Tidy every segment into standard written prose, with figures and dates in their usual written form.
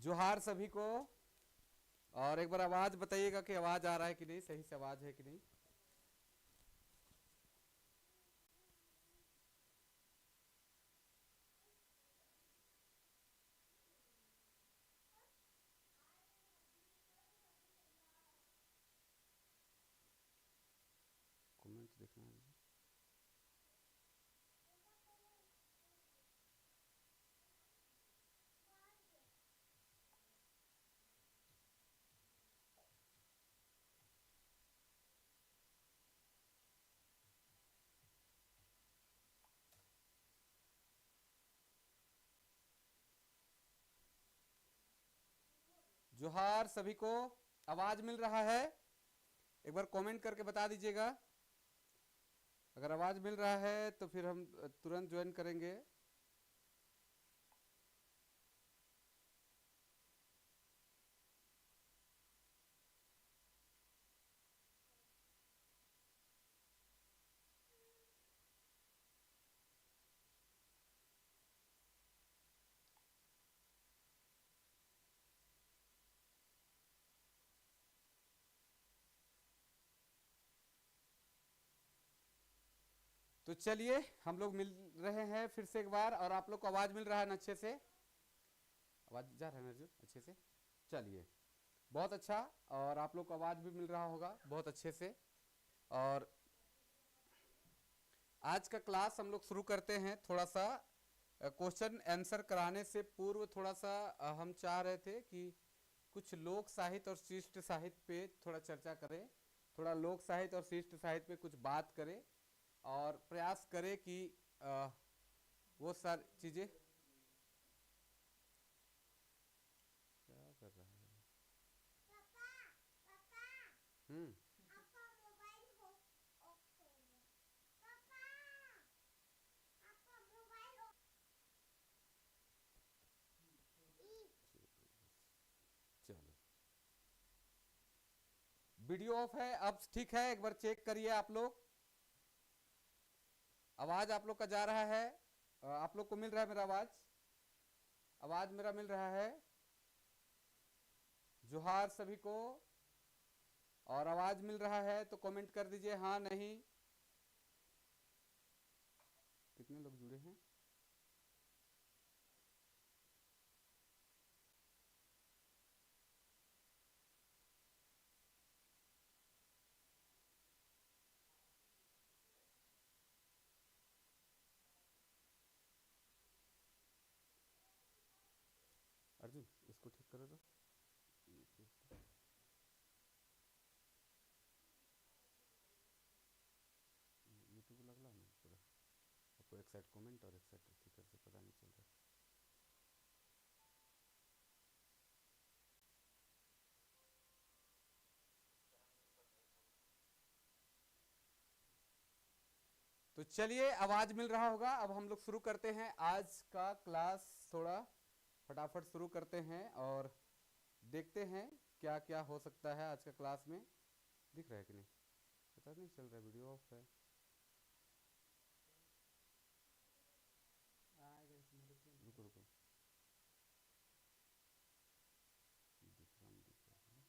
जोहार सभी को। और एक बार आवाज बताइएगा कि आवाज आ रहा है कि नहीं, सही से आवाज है कि नहीं। कमेंट देखना है मुझे। जोहार सभी को। आवाज मिल रहा है? एक बार कमेंट करके बता दीजिएगा। अगर आवाज मिल रहा है तो फिर हम तुरंत ज्वाइन करेंगे। तो चलिए हम लोग मिल रहे हैं फिर से एक बार, और आप लोग को आवाज मिल रहा है ना अच्छे से? आवाज जा रहा है ना अर्जुन अच्छे से? चलिए, बहुत अच्छा। और आप लोग को आवाज भी मिल रहा होगा बहुत अच्छे से। और आज का क्लास हम लोग शुरू करते हैं। थोड़ा सा क्वेश्चन आंसर कराने से पूर्व थोड़ा सा हम चाह रहे थे कि कुछ लोक साहित्य और शिष्ट साहित्य पे थोड़ा चर्चा करें। थोड़ा लोक साहित्य और शिष्ट साहित्य पे कुछ बात करें और प्रयास करें कि वो सारी चीजें। क्या कर रहा है? हम्म। चलो, वीडियो ऑफ है अब, ठीक है? एक बार चेक करिए आप लोग। आवाज आप लोग का जा रहा है? आप लोग को मिल रहा है मेरा आवाज? आवाज मेरा मिल रहा है? जोहार सभी को। और आवाज मिल रहा है तो कमेंट कर दीजिए हाँ नहीं। कितने लोग जुड़े हैं? अर्जुन इसको ठीक करो तो। यूट्यूब लगला ना पूरा। आपको एक साइड कमेंट और एक साइड ठीक से पता नहीं चल रहा। तो चलिए, आवाज मिल रहा होगा। अब हम लोग शुरू करते हैं आज का क्लास। थोड़ा फटाफट शुरू करते हैं और देखते हैं क्या क्या हो सकता है आज का क्लास में। दिख रहा है कि नहीं पता नहीं चल रहा है, वीडियो ऑफ है। रुको रुको, दिख रहा नहीं दिख रहा है।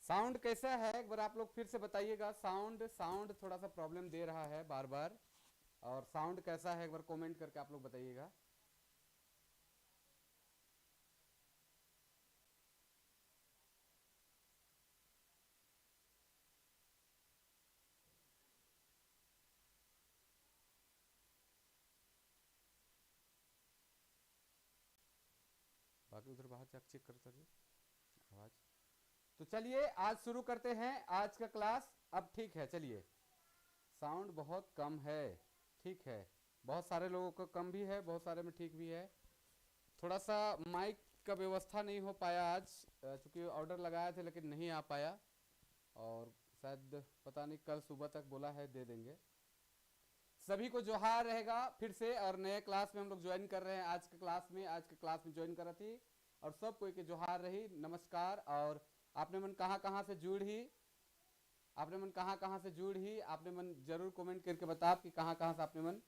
साउंड कैसा है एक बार आप लोग फिर से बताइएगा। साउंड साउंड थोड़ा सा प्रॉब्लम दे रहा है बार बार। और साउंड कैसा है एक बार कमेंट करके आप लोग बताइएगा। बाकी उधर बाहर जाकर चेक करता जी आवाज। तो चलिए आज शुरू करते हैं आज का क्लास। अब ठीक है, चलिए साउंड बहुत कम है। ठीक है, बहुत सारे लोगों को कम भी है, बहुत सारे में ठीक भी है। थोड़ा सा माइक का व्यवस्था नहीं हो पाया आज, चूंकि ऑर्डर लगाए थे लेकिन नहीं आ पाया, और शायद पता नहीं कल सुबह तक बोला है दे देंगे। सभी को जोहार रहेगा फिर से, और नए क्लास में हम लोग ज्वाइन कर रहे हैं। आज के क्लास में ज्वाइन करा थी, और सब कोई के जोहार रही, नमस्कार। और आपने मन कहाँ कहाँ से जुड़ ही, आपने मन जरूर कमेंट करके बता कि कहाँ कहाँ से आपने मन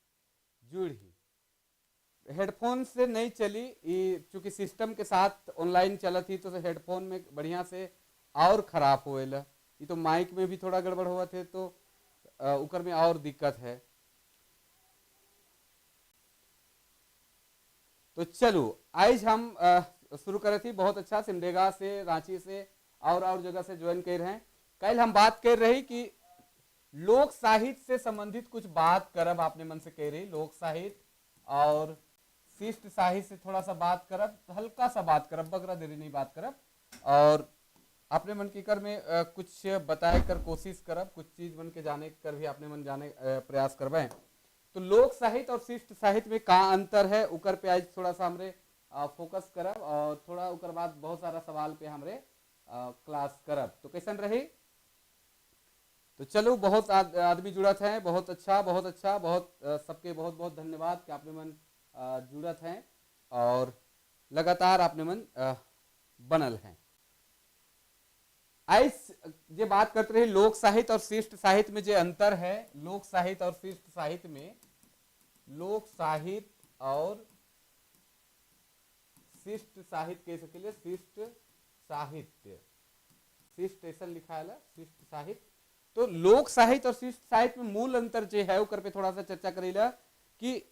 जुड़ ही। हेडफोन से नहीं चली ये, चूंकि सिस्टम के साथ ऑनलाइन चला थी, तो हेडफोन में बढ़िया से और खराब होएला। ये तो माइक में भी थोड़ा गड़बड़ हुआ थे, तो उकर में और दिक्कत है। तो चलो आज हम शुरू करे थी। बहुत अच्छा, सिमडेगा से, रांची से और जगह से ज्वाइन कर रहे हैं। कल हम बात कर रही कि लोक साहित्य से संबंधित कुछ बात करब, आपने मन से कह रही लोक साहित्य और शिष्ट साहित्य से थोड़ा सा बात करब, हल्का सा बात करब, बगरा देरी नहीं बात करब। और अपने मन की कर में कुछ बताए कर कोशिश करब, कुछ चीज मन के जाने कर भी अपने मन जाने प्रयास करबे। तो लोक साहित्य और शिष्ट साहित्य में का अंतर है, उकर पे आज थोड़ा सा हमरे फोकस करब, और थोड़ा उकर बाद बहुत सारा सवाल पे हमरे क्लास करब। तो कैसन रही? तो चलो, बहुत आदमी जुड़त हैं, बहुत अच्छा, बहुत सबके बहुत बहुत धन्यवाद कि आपने मन जुड़त हैं और लगातार आपने मन बनल हैं। आइस जे बात करते रहे लोक साहित्य और शिष्ट साहित्य में जे अंतर है, लोक साहित्य और शिष्ट साहित्य में, लोक साहित्य और शिष्ट साहित्य कह सके, शिष्ट साहित्य, शिष्ट ऐसा लिखा है शिष्ट साहित्य। तो लोक साहित्य और शिष्ट साहित्य में मूल अंतर जो है उकर पे थोड़ा सा चर्चा करेला कि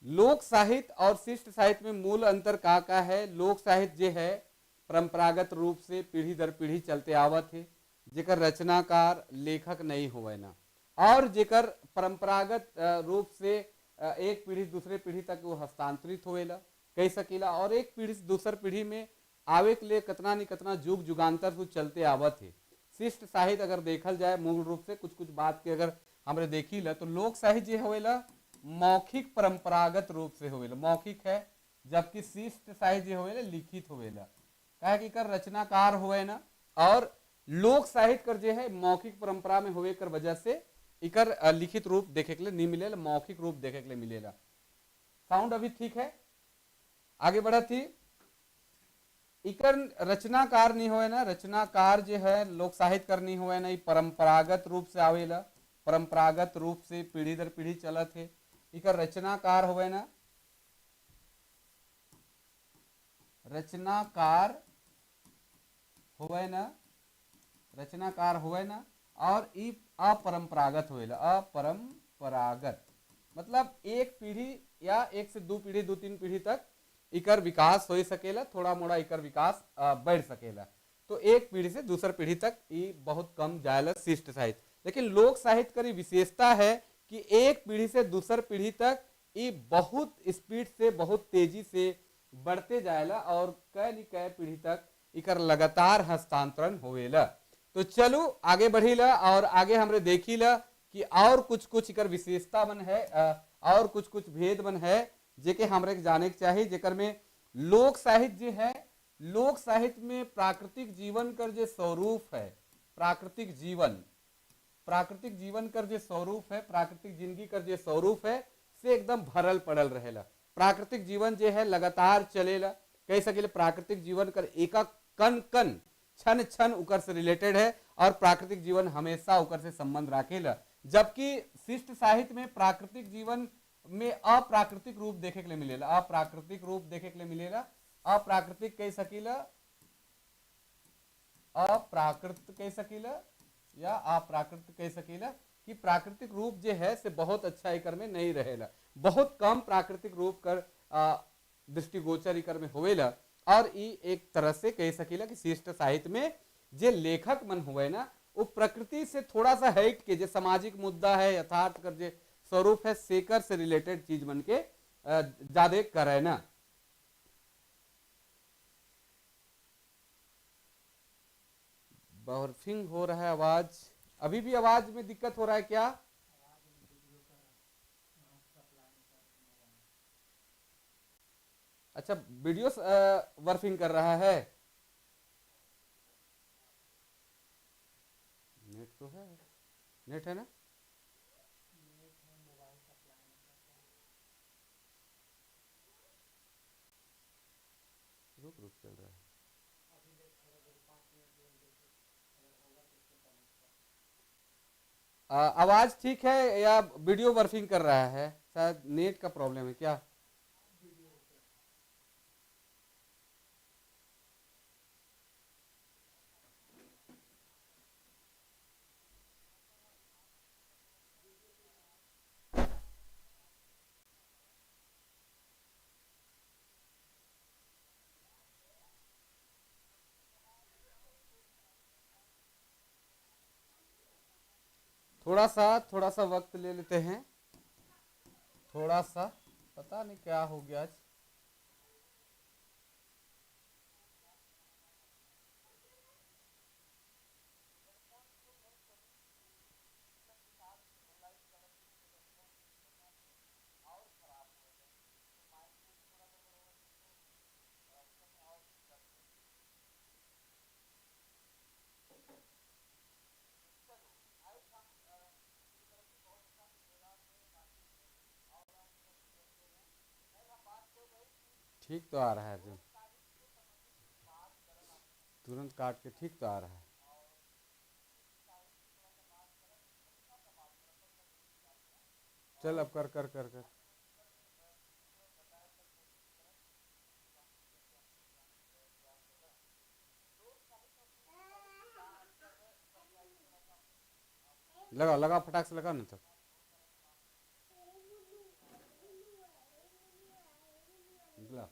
लोक साहित्य और शिष्ट साहित्य में मूल अंतर का है। लोक साहित्य जो है परंपरागत रूप से पीढ़ी दर पीढ़ी चलते आवत है, जेकर रचनाकार लेखक नहीं होवे ना, और जेकर परंपरागत रूप से एक पीढ़ी दूसरे पीढ़ी तक वो हस्तांतरित होएला कह सकीला, और एक पीढ़ी से दूसर पीढ़ी में आवे के लिए कतना नहीं कतना जुग जुगांतर से चलते आवत है। शिष्ट साहित्य अगर देखल जाए मूल रूप से कुछ कुछ बात के अगर हमरे देखी ला, तो लोक साहित्य जो होएला मौखिक परंपरागत रूप से होवेला, मौखिक है, जबकि शिष्ट साहित्य जो होवेला लिखित होवेला, काहे कि कर रचनाकार होवे ना। और लोक साहित्य कर जो है मौखिक परंपरा में होवे कर वजह से इकर लिखित रूप देखे के लिए नहीं मिलेला, मौखिक रूप देखे के लिए मिलेला। साउंड अभी ठीक है? आगे बढ़ा थी। इकर रचनाकार नहीं होवे ना, रचनाकार जो है लोक साहित्य कर नहीं होवे ना, परंपरागत रूप से आवेला, परंपरागत रूप से पीढ़ी दर पीढ़ी चलत है। इकर रचनाकार होवे ना, रचनाकार होवे ना, रचनाकार होवे ना, और ई अपरंपरागत होवेला, अपरंपरागत मतलब एक पीढ़ी या एक से दो पीढ़ी, दो तीन पीढ़ी तक इकर विकास हो सकेला, थोड़ा मोड़ा इकर विकास बढ़ सकेला। तो एक पीढ़ी से दूसर पीढ़ी तक ये बहुत कम जायला शिष्ट साहित्य। लेकिन लोक साहित्य की विशेषता है कि एक पीढ़ी से दूसर पीढ़ी तक ये बहुत स्पीड से, बहुत तेजी से बढ़ते जाएला, और कै पीढ़ी तक इकर लगातार हस्तांतरण होवेला। तो चलो आगे बढ़ीला, और आगे हमरे देखीला कि और कुछ कुछ इकर विशेषता मन है, और कुछ कुछ भेद मन है जेके हमरे जाने के चाहिए, जेकर में लोक साहित्य जो है, लोक साहित्य में प्राकृतिक जीवन कर जो स्वरूप है, प्राकृतिक जीवन कर जो स्वरूप है, प्राकृतिक जिंदगी कर जो स्वरूप है से एकदम भरल पड़ल रहेला। प्राकृतिक जीवन जो है लगातार चलेला, कह सके प्राकृतिक जीवन कर एक कण कण क्षण क्षण उकर से रिलेटेड है, और प्राकृतिक जीवन हमेशा उकर से संबंध राखेला। जबकि शिष्ट साहित्य में प्राकृतिक जीवन में अप्राकृतिक रूप देखे के लिए मिलेला, अप्राकृतिक रूप देखे के लिए मिलेला। अप्राकृतिक कह सकीला, अप्राकृत कह सकीला या अप्राकृत कह सकीला, कि प्राकृतिक रूप जो है से बहुत अच्छा इकर में नहीं रहेला, बहुत कम प्राकृतिक रूप कर दृष्टिगोचर इकर में होवेला। और ई एक तरह से कह सकीला कि शिष्ट साहित्य में जे लेखक मन हुए ना, वो प्रकृति से थोड़ा सा हट के, जो सामाजिक मुद्दा है, यथार्थ कर जे स्वरूप है, सेकर से रिलेटेड चीज मन के ज्यादा करे ना। बर्फिंग हो रहा है आवाज, अभी भी आवाज में दिक्कत हो रहा है क्या? अच्छा, वीडियो वर्किंग कर रहा है। नेट तो है, नेट है ना? रुक रुक चल रहा है। आवाज ठीक है या वीडियो वर्किंग कर रहा है? शायद नेट का प्रॉब्लम है क्या? थोड़ा सा वक्त ले लेते हैं। थोड़ा सा, पता नहीं क्या हो गया आज। ठीक तो आ रहा है जो, तुरंत काट के ठीक तो आ रहा है। चल अब कर कर कर कर। लगा लगा, फटाक से लगा ना तब। निकला।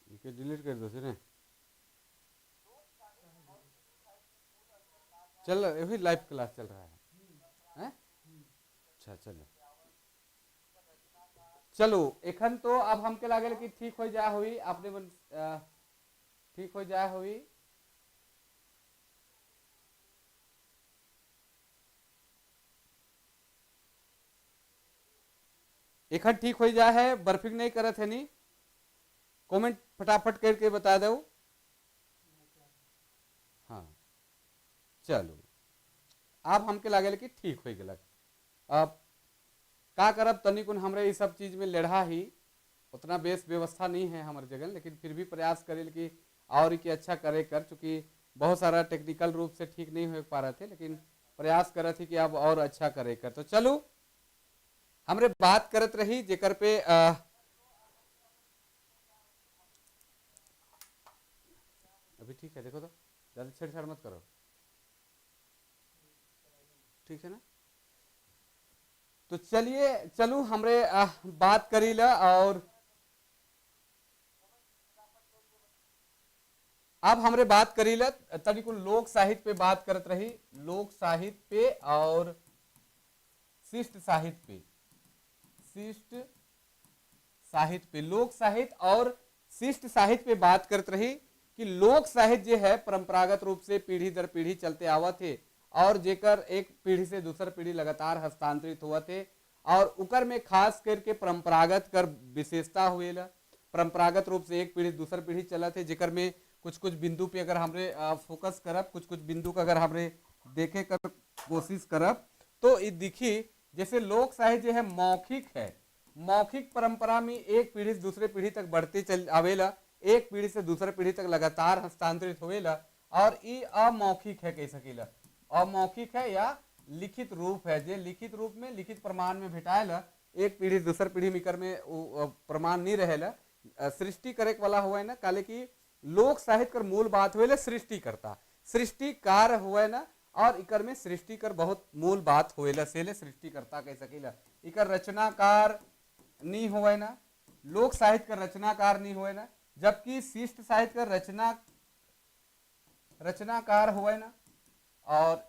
इनके डिलीट कर दो सिरे। चल अभी लाइव क्लास चल रहा है हैं? अच्छा चलो, चलो एखन तो अब हमके लागल कि ठीक हो जा हुई आपने ठीक हो जा हुई। एखन ठीक हो जा है, बर्फिंग नहीं करत है नी। कमेंट फटाफट करके बता दो। हाँ चलो, अब हमके लागल कि ठीक हो गलक। अब का करब, तनिकुन हमरे ये सब चीज में लेढ़ा ही उतना बेस व्यवस्था नहीं है हमारे जगह, लेकिन फिर भी प्रयास करेल कि और कि अच्छा करे कर, चूंकि बहुत सारा टेक्निकल रूप से ठीक नहीं हो पा रहे थे, लेकिन प्रयास करत थी कि अब और अच्छा करे कर। तो चलो हमरे बात करत रही जेकर पे अभी ठीक है, देखो तो ज्यादा छेड़छाड़ मत करो, ठीक है ना? तो चलिए चलू हमरे बात करी ला। और अब हमरे बात करी ला तनिकुल लोक साहित्य पे बात करत रही। लोक साहित्य पे और शिष्ट साहित्य पे, शिष्ट साहित्य पे, लोक साहित्य और शिष्ट साहित्य पे बात करत रही कि लोक साहित्य जो है परंपरागत रूप से पीढ़ी दर पीढ़ी चलते आवत है और जेकर एक पीढ़ी से दूसर पीढ़ी लगातार हस्तांतरित हुआ थे। और उकर में खास करके परंपरागत कर विशेषता हुए ला। परंपरागत रूप से एक पीढ़ी दूसर पीढ़ी चला थे, जेकर में कुछ कुछ बिंदु पे अगर हमरे फोकस करब, कुछ कुछ बिंदु का अगर हमरे देखे कर कोशिश करब तो ये दिखी जैसे लोक साहित्य जो है मौखिक है। मौखिक परंपरा में एक पीढ़ी से दूसरे पीढ़ी तक बढ़ते चल आवेला, एक पीढ़ी से दूसरे पीढ़ी तक लगातार हस्तांतरित होवेला। और ये अमौखिक है कह सकीला, अमौखिक है या लिखित रूप है, जे लिखित रूप में लिखित प्रमाण में भेटाएला। एक पीढ़ी दूसर पीढ़ी मिकर में प्रमाण नहीं रहेला। सृष्टि करे वाला हुआ है ना, काले की लोक साहित्य कर मूल बात हुए सृष्टिकर्ता, सृष्टिकार हुए ना, और इकर में सृष्टि कर बहुत मूल बात होएला सेले सृष्टिकर्ता कह सकेला। इकर रचनाकार नहीं होए ना, लोक साहित्य का रचनाकार नहीं होए ना, जबकि शिष्ट साहित्य का रचनाकार हुए ना। और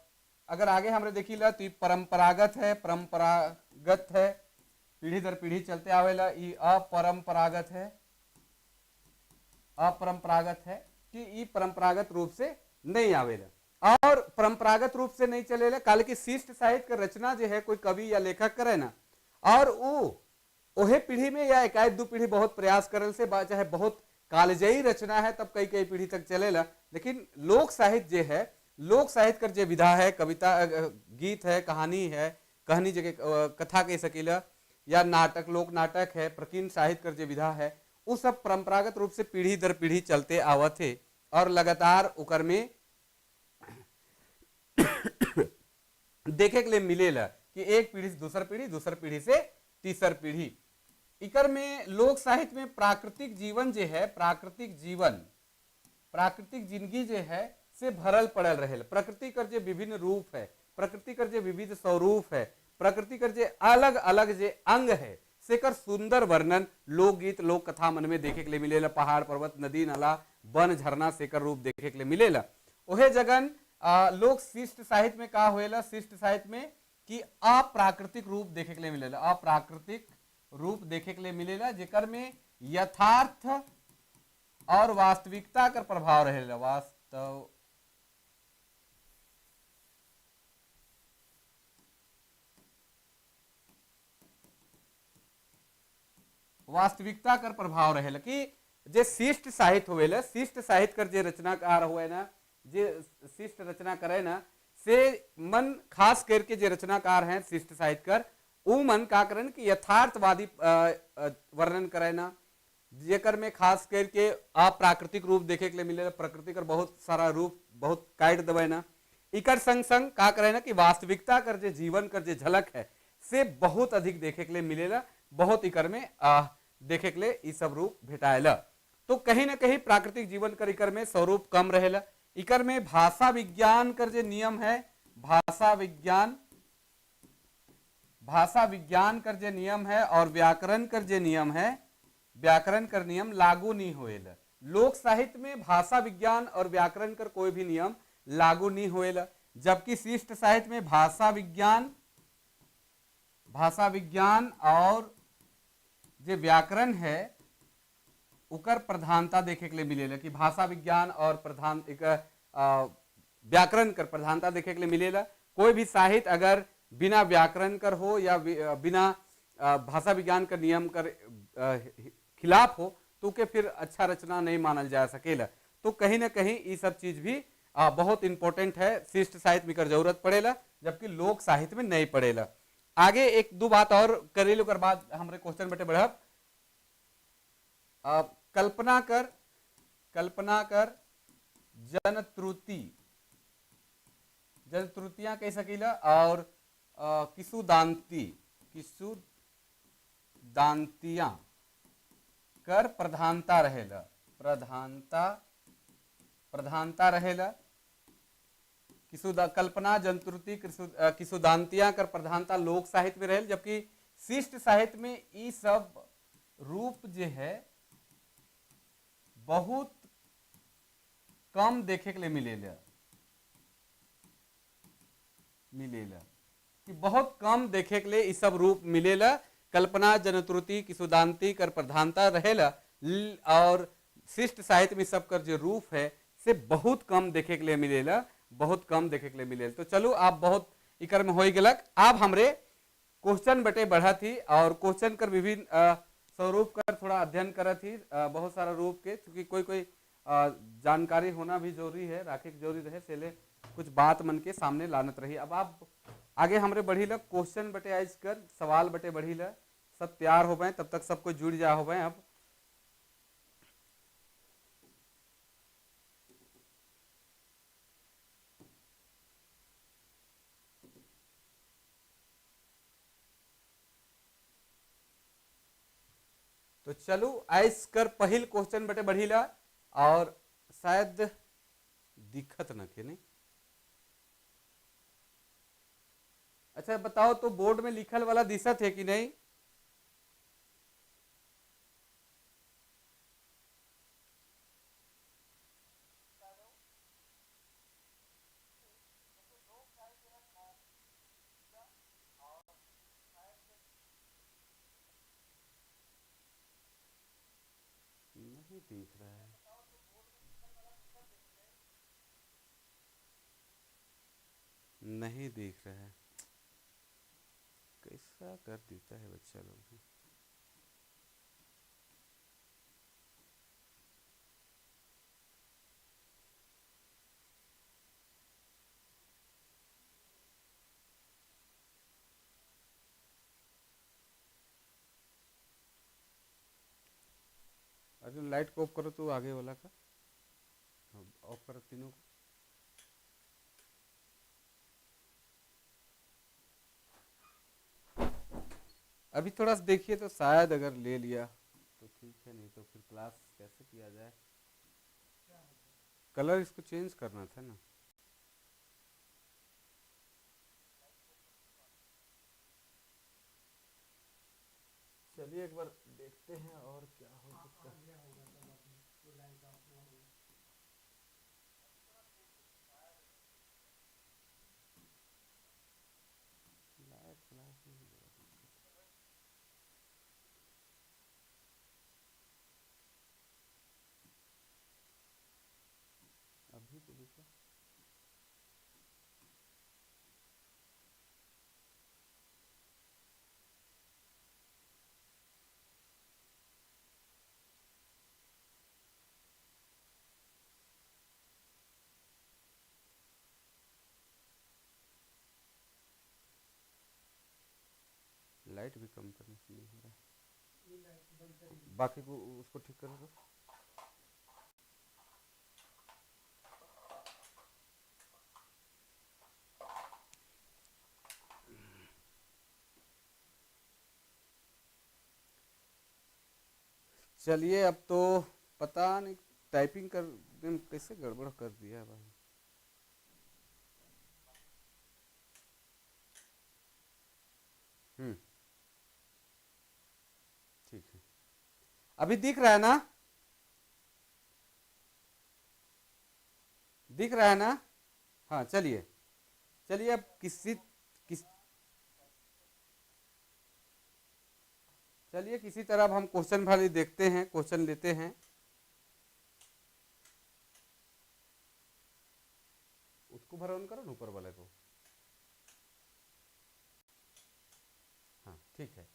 अगर आगे हमरे देखी ला तो परंपरागत है, परंपरागत है, पीढ़ी दर पीढ़ी चलते आवेला। ये अपरंपरागत है, अपरंपरागत है कि ये परंपरागत रूप से नहीं आवेला और परंपरागत रूप से नहीं चलेला। काले की शिष्ट साहित्य का रचना जो है कोई कवि या लेखक करे ना, और वो ओहे पीढ़ी में या एकाध दो पीढ़ी बहुत प्रयास करल से चाहे बहुत कालजयी रचना है तब कई कई पीढ़ी तक चलेला। लेकिन लोक साहित्य जो है, लोक साहित्य कर जो विधा है, कविता गीत है, कहानी है, कहानी जगह कथा कह सकीला, या नाटक लोक नाटक है, प्राचीन साहित्य कर जो विधा है, वो सब परंपरागत रूप से पीढ़ी दर पीढ़ी चलते आवत है और लगातार उकर में देखे के लिए मिलेला कि एक पीढ़ी से दूसर पीढ़ी, दूसर पीढ़ी से तीसर पीढ़ी। इकर में लोक साहित्य में प्राकृतिक जीवन जो है, प्राकृतिक जीवन, प्राकृतिक जिंदगी जो है से भरल पड़ल रहे। प्रकृति कर जो विभिन्न रूप है, प्रकृति कर जो विविध स्वरूप है, प्रकृति कर जो अलग अलग जो अंग है सेकर सुंदर वर्णन लोकगीत लोक कथा मन में देखे के लिए मिलेला। पहाड़ पर्वत नदी नाला वन झरना सेकर रूप देखे के लिए मिलेला। ओहे जगन लोक शिष्ट साहित्य में का होएला, शिष्ट साहित्य में कि अप्राकृतिक रूप देखे के लिए मिलेला, अप्राकृतिक रूप देखे के लिए मिलेला, जेकर में यथार्थ और वास्तविकता का प्रभाव रहेला। वास्तविकता कर प्रभाव रहेला कि जे शिष्ट साहित्य होवेला, शिष्ट साहित्य कर जे रचनाकार हुए ना, जे शिष्ट रचना करे ना, से मन खास करके जे रचनाकार हैं शिष्ट साहित्य कर, उ मन का करन कि यथार्थवादी वर्णन करे ना, जेकर में खास करके अप्राकृतिक रूप देखे के लिए मिलेला, प्रकृति कर बहुत सारा रूप बहुत काट दबे ना। इकर संग संग का करे ना कि वास्तविकता कर जे जीवन कर जे झलक है से बहुत अधिक देखे के लिए मिलेला, बहुत इकर में देखे के लिए ई सब रूप भेटाएला। तो कहीं ना कहीं प्राकृतिक जीवन कर इकर में स्वरूप कम रहेला। इकर में भाषा विज्ञान कर जे नियम है, भाषा विज्ञान कर जे नियम है और व्याकरण कर जे नियम है, व्याकरण कर नियम लागू नहीं होएला। लोक साहित्य में भाषा विज्ञान और व्याकरण कर कोई भी नियम लागू नहीं होएला, जबकि शिष्ट साहित्य में भाषा विज्ञान और जो व्याकरण है उकर प्रधानता देखे के लिए मिलेला कि भाषा विज्ञान और व्याकरण कर प्रधानता देखे के लिए मिलेला। कोई भी साहित्य अगर बिना व्याकरण कर हो या बिना भाषा विज्ञान का नियम कर खिलाफ हो तो के फिर अच्छा रचना नहीं मानल जा सकेला। तो कहीं ना कहीं ये सब चीज भी बहुत इंपॉर्टेंट है, शिष्ट साहित्य में कर जरूरत पड़ेला, जबकि लोक साहित्य में नहीं पड़ेला। आगे एक दो बात और करेलू कर बाद हमारे क्वेश्चन बेटे बढ़ब। कल्पना कर जनत्रुतियां कह सकीला और किसुदांतियां कर प्रधानता रहेला। कल्पना जनत्रुति किसुदांतियां कर प्रधानता लोक साहित्य में रहेल, जबकि शिष्ट साहित्य में ये सब रूप जो है बहुत कम देखे के लिए मिलेला कि बहुत कम देखे के लिए ये सब रूप मिलेला। कल्पना जनत्रुति किसुदांति कर प्रधानता रहेला और शिष्ट साहित्य में सब कर जो रूप है से बहुत कम देखे के लिए मिलेला, बहुत कम देखे के लिए मिलेला। तो चलो आप बहुत इकर में हो गलक। आप हमरे क्वेश्चन बटे बढ़ा थी और क्वेश्चन कर विभिन्न स्वरूप कर थोड़ा अध्ययन करा थी, बहुत सारा रूप के, क्योंकि कोई जानकारी होना भी जरूरी है, राखे जरूरी रहे सेले कुछ बात मन के सामने लानत रही। अब आप आगे हमरे बढ़ी लग क्वेश्चन बटे आज कर सवाल बटे बढ़ी लग सब तैयार हो गए, तब तक सबको जुड़ जा हो गए। अब तो चलो आइस कर पहिल क्वेश्चन बटे बढ़ी ला और शायद दिखत न के नहीं। अच्छा बताओ तो बोर्ड में लिखल वाला दिशत है कि नहीं? नहीं दिख रहा है। नहीं दिख रहा है। कैसा कर देता है बच्चा लोग भी। अर्जुन लाइट को ऑफ करो तो आगे वाला का। ऑफ करो तीनों को। अभी थोड़ा सा देखिए तो शायद अगर ले लिया तो ठीक है, नहीं तो फिर क्लास कैसे किया जाए। कलर इसको चेंज करना था ना। चलिए एक बार देखते हैं और क्या हो सकता है। लाइट फ्लैश नहीं हो रहा। अभी तो देखो लाइट भी कम करने से नहीं हो रहा है। बाकी को उसको ठीक करो तो। चलिए अब तो पता नहीं टाइपिंग करने में कैसे गड़बड़ कर दिया है भाई। ठीक है अभी दिख रहा है ना? दिख रहा है ना? हाँ चलिए। चलिए अब किस चलिए किसी तरह अब हम क्वेश्चन वाली देखते हैं, क्वेश्चन लेते हैं। उसको भर ऑन करो ना ऊपर वाले को। हाँ ठीक है।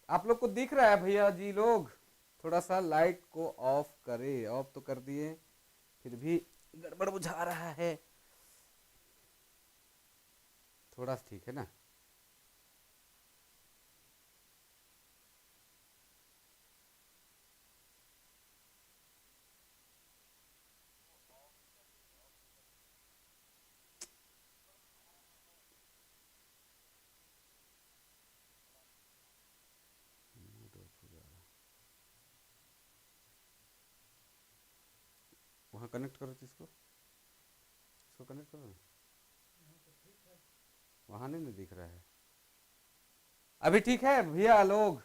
आप लोग को दिख रहा है भैया जी लोग? थोड़ा सा लाइट को ऑफ करे। ऑफ तो कर दिए फिर भी गड़बड़ बुझा रहा है। थोड़ा सा ठीक है ना? वहाँ कनेक्ट करो तो इसको कनेक्ट करो ना। वहाँ नहीं ना दिख रहा है। अभी ठीक है भैया लोग?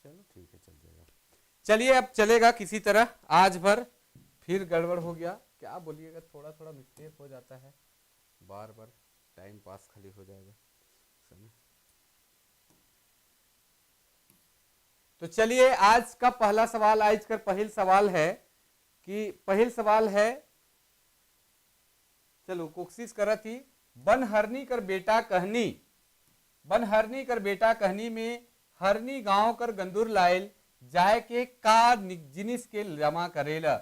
चलो ठीक है चल जाएगा। चलिए अब चलेगा किसी तरह आज भर। फिर गड़बड़ हो गया क्या बोलिएगा, थोड़ा थोड़ा मिस्टेक हो जाता है बार बार। टाइम पास खाली हो जाएगा समय। तो चलिए आज का पहला सवाल, आज का पहला सवाल है कि पहला सवाल है, चलो कोशिश करा थी। बन हरनी कर बेटा कहनी, बन हरनी कर बेटा कहनी में हरनी गांव कर गंदूर लाइल जाए के का जिनिस के जमा करेला।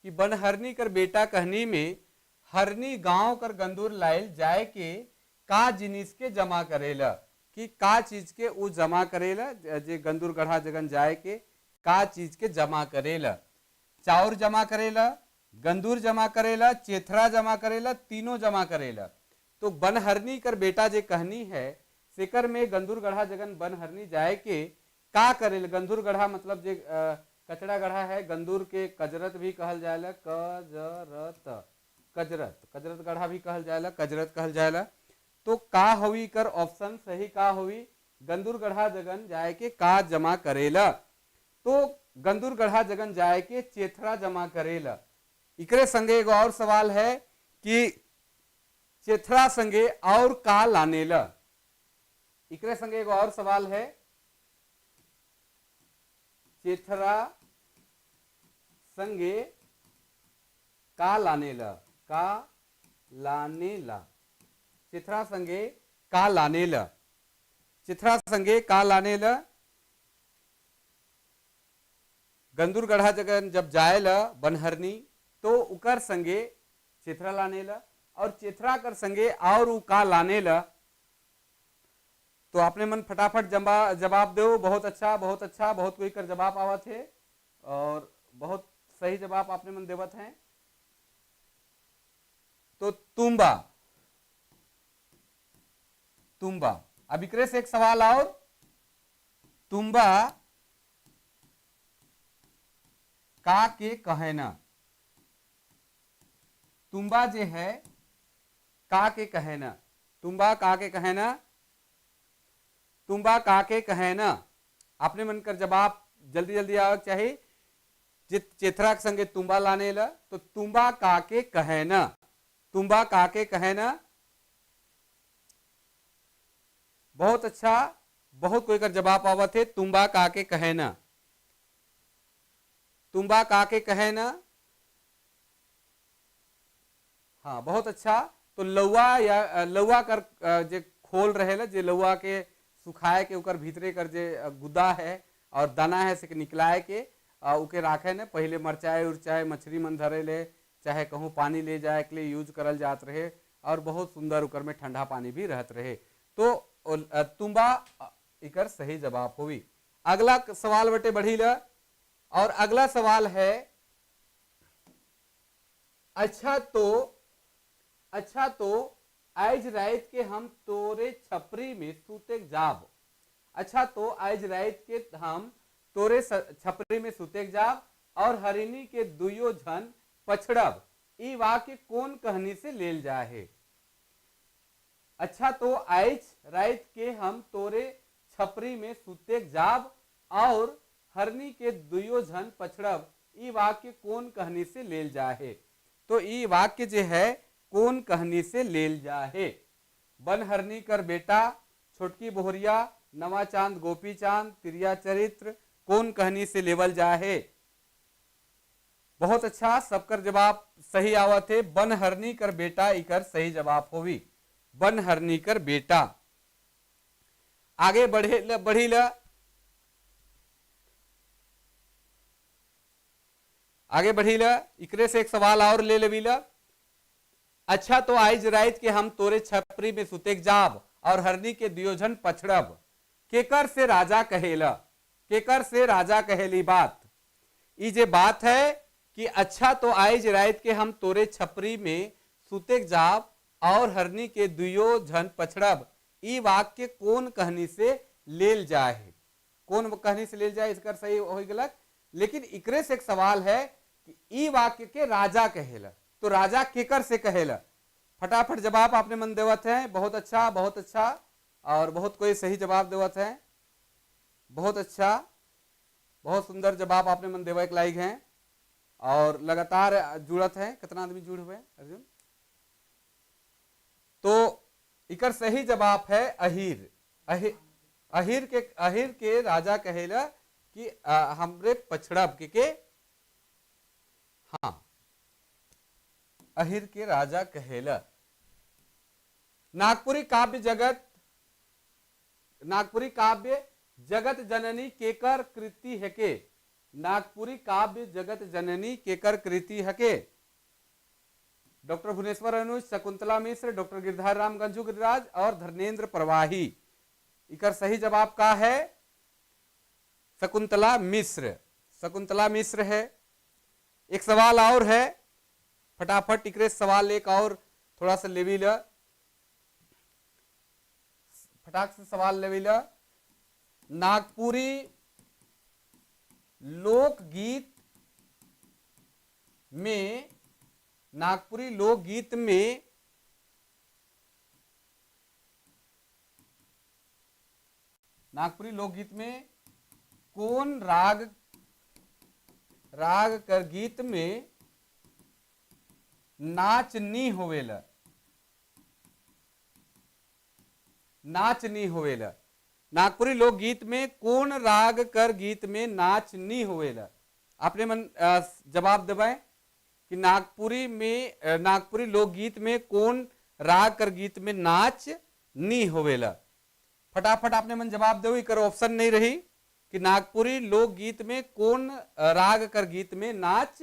कि बन हरनी कर बेटा कहनी में हरनी गांव कर गंदूर लाइल जाए के का जिनिस के जमा करेला। कि का चीज के उ जमा करेला, जे गंदूर गढ़ा जगन जाए के का चीज के जमा करेला। चाउर जमा करेला, गंदूर जमा करेला, चेथरा जमा करेला, तीनों जमा करेला। तो बनहरनी कर बेटा जे कहनी है सेकर में गंदूर गढ़ा जगन बनहरनी जाए के का करेला। गंदूर गढ़ा मतलब जे कचड़ा गढ़ा है, गंदूर के कजरत भी कहल जाएला, कजरत कजरत कजरत गढ़ा भी कहल जाएला, कजरत कहल जाएला। तो का होई कर ऑप्शन सही का होई, गंदूर गढ़ा जगन जाए के का जमा करेला। तो गंदूर गढ़ा जगन जाए के चेथरा जमा करेला। इकरे संगे एगो और सवाल है कि चेथरा संगे और का लानेला। इकरे संगे एगो और सवाल है, चेथरा संगे का लानेला, का लानेला, चेथरा संगे का लानेला, चेथरा संगे का लानेला। गंदूर गढ़ा जगन जब जाएला बनहरनी तो उकर संगे चेथरा लानेला, और चेथरा कर संगे और उ का लानेला। तो आपने मन फटाफट जवाब दो। बहुत अच्छा, बहुत अच्छा, बहुत कोई कर जवाब आवत है और बहुत सही जवाब आपने मन देवत हैं। तो तुम्बा, तुम्बा। अब इकरे से एक सवाल और, तुम्बा का के कहना। तुम्बा जे है का के कहना, तुम्बा का के कहना, तुम्बा का के कहना। आपने मन कर जवाब जल्दी जल्दी आवक चाहिए। जित चेथरा के संगे तुम्बा लाने ला, तो तुम्बा का के कहना, तुम्बा का के कहना। बहुत अच्छा, बहुत कोई कर जवाब आवत है, तुम्बा का के कहना, तुम्बा का के कहना। हाँ बहुत अच्छा। तो लौआ या लौआ कर जे खोल रहेला, जे लौआ के सुखाए के उकर भीतरे कर जे गुदा है और दाना है से निकलाए के उके राखे ने। पहले मरचाए उरचाए मछली मन धरे ले, चाहे कहूँ पानी ले जाए के लिए यूज करल जात रहे, और बहुत सुंदर उकर में ठंडा पानी भी रहत रहे। तो तुम्बा इकर सही जवाब हुई। अगला सवाल बटे बढ़ी ला, और अगला सवाल है, अच्छा तो आज रात के हम तोरे छपरी में सूते जाब। अच्छा तो आज रात के हम तोरे छपरी में सूते जाब, और हरिणी के दुयो झन पछड़ब। ई वाक्य कौन कहनी से लेल जा है। अच्छा तो आज रात के हम तोरे छपरी में सूते जाब, और हरनी के दुयो झन पछड़ब। ई वाक्य कौन कहनी से लेल जा है। तो ई वाक्य जे है कौन कहनी से लेल जा है। बनहरनी कर बेटा, छोटकी बोहरिया, नवा चांद गोपी चांद, तिरिया चरित्र, कौन कहनी से लेवल जा है। बहुत अच्छा, सबकर जवाब सही आवत है। बनहरनी कर बेटा इकर सही जवाब होवी, बनहरनी कर बेटा। आगे बढ़ी ला, आगे बढ़ी ला। इकरे से एक सवाल और ले लेवीला। अच्छा तो आज रात के हम तोरे छपरी में सुतेक जाब, और हरनी के दियोजन पछड़ब। केकर से राजा कहेला, केकर से राजा कहेली बात। ई जे बात है कि अच्छा तो आज रात के हम तोरे छपरी में सुतेक जाब, और हरनी के दुयो झन पछड़ब। ई वाक्य कौन कहनी से लेल जाए, कौन कहनी से लेल जाए, इसकर सही हो गलत। लेकिन इकरे से एक सवाल है कि ई वाक्य के राजा कहेला, तो राजा केकर से कहेला। फटाफट जवाब आपने मन देवत है। बहुत अच्छा, बहुत अच्छा, और बहुत कोई सही जवाब देवत है। बहुत अच्छा, बहुत सुंदर जवाब आपने मन देवे के लायक है, और लगातार जुड़त है। कितना आदमी जुड़ हुए अर्जुन। तो इकर सही जवाब है अहिर। अहिर के राजा कहेला कि हमरे पछड़ब के हाँ, अहिर के राजा कहेला। नागपुरी काव्य जगत जननी केकर कृति है के। नागपुरी काव्य जगत जननी केकर कृति है के। डॉक्टर भुवनेश्वर अनुज, शकुंतला मिश्र, डॉक्टर गिरधार राम गंजू गिरिराज और धर्मेंद्र प्रवाही। इकर सही जवाब का है शकुंतला मिश्र। शकुंतला मिश्र है। एक सवाल और है, फटाफट इकरे सवाल एक और थोड़ा सा लेवी ल, फटाक से सवाल लेवी ल। नागपुरी लोकगीत में, नागपुरी लोकगीत में नागपुरी लोकगीत में कौन राग कर गीत में नाच नी होवेला? नाच नी होवेला। नागपुरी लोकगीत में कौन राग कर गीत में नाच नी होवेला? आपने मन जवाब देवे कि नागपुरी लोकगीत में कौन राग कर गीत में नाच नी होवेला। फटाफट आपने मन जवाब दो, इकर ऑप्शन नहीं रही कि नागपुरी लोकगीत में कौन राग कर गीत में नाच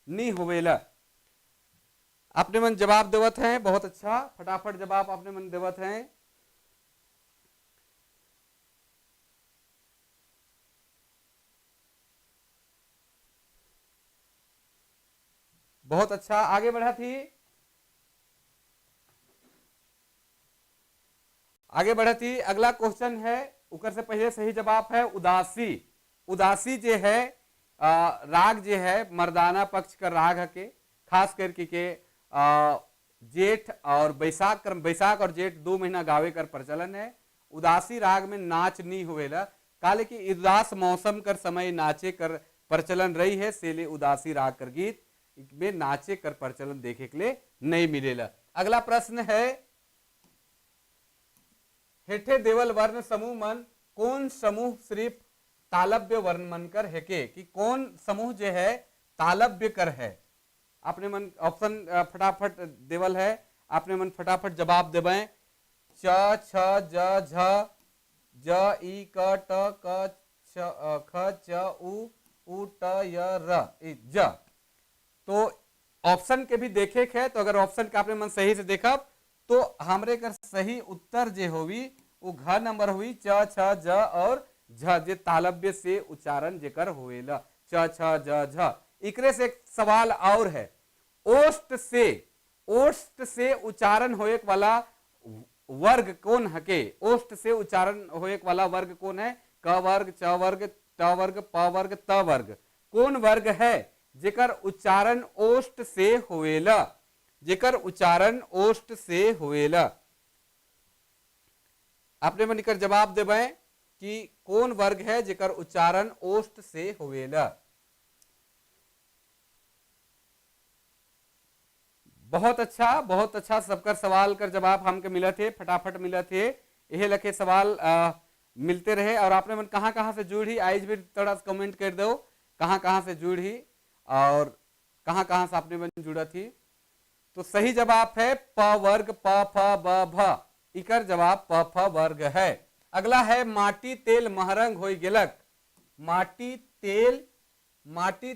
नी होवेला। आपने मन जवाब देवत हैं, बहुत अच्छा, फटाफट जवाब आपने मन देवत हैं। बहुत अच्छा, आगे बढ़ा थी, आगे बढ़ा थी। अगला क्वेश्चन है, उकर से पहले सही जवाब है उदासी। उदासी जे है राग जे है मर्दाना पक्ष का राग है के, खास करके के जेठ और बैसाख और जेठ 2 महीना गावे कर प्रचलन है। उदासी राग में नाच नहीं होवेला, काले की उदास मौसम कर समय नाचे कर प्रचलन रही है, सेले उदासी राग कर गीत में नाचे कर प्रचलन देखे के लिए नहीं मिलेला। अगला प्रश्न है, हेठे देवल वर्ण समूह मन कौन समूह सिर्फ तालव्य वर्ण मन कर है के, कि कौन समूह जो है तालव्य कर है? आपने मन ऑप्शन फटाफट देवल है, आपने मन फटाफट जवाब देवे। च छ ज झ ज ई क ट क ख च उ ट य र ज। तो ऑप्शन के भी देखे है, तो अगर ऑप्शन का आपने मन सही से देखा तो हमरे कर सही उत्तर जे होवी वो घ नंबर हुई, च छ ज और झ जे तालव्य से उच्चारण जेकर होवेला, च छ ज झ। इकरे से एक सवाल और है, ओष्ठ से उच्चारण होए वाला वर्ग कौन हके? ओष्ठ से उच्चारण होए वाला वर्ग कौन है? क वर्ग, च वर्ग, ट वर्ग, प वर्ग, त वर्ग। कौन वर्ग है जेकर उच्चारण ओष्ठ से होवेला? जेकर उच्चारण ओष्ठ से होवेला। आपने मन कर जवाब देवे कि कौन वर्ग है जेकर उच्चारण ओष्ठ से होवेला। बहुत अच्छा सबकर सवाल कर जवाब हमके मिला थे, फटाफट मिला थे। यह लखे सवाल मिलते रहे। और आपने मन कहाँ से जुड़ी, आज भी थोड़ा कमेंट कर दो कहाँ से जुड़ी और कहाँ से आपने मन जुड़ा थी। तो सही जवाब है प वर्ग, प फ ब भ, इकर जवाब प फ वर्ग है। अगला है माटी तेल महरंग होई गेलक। माटी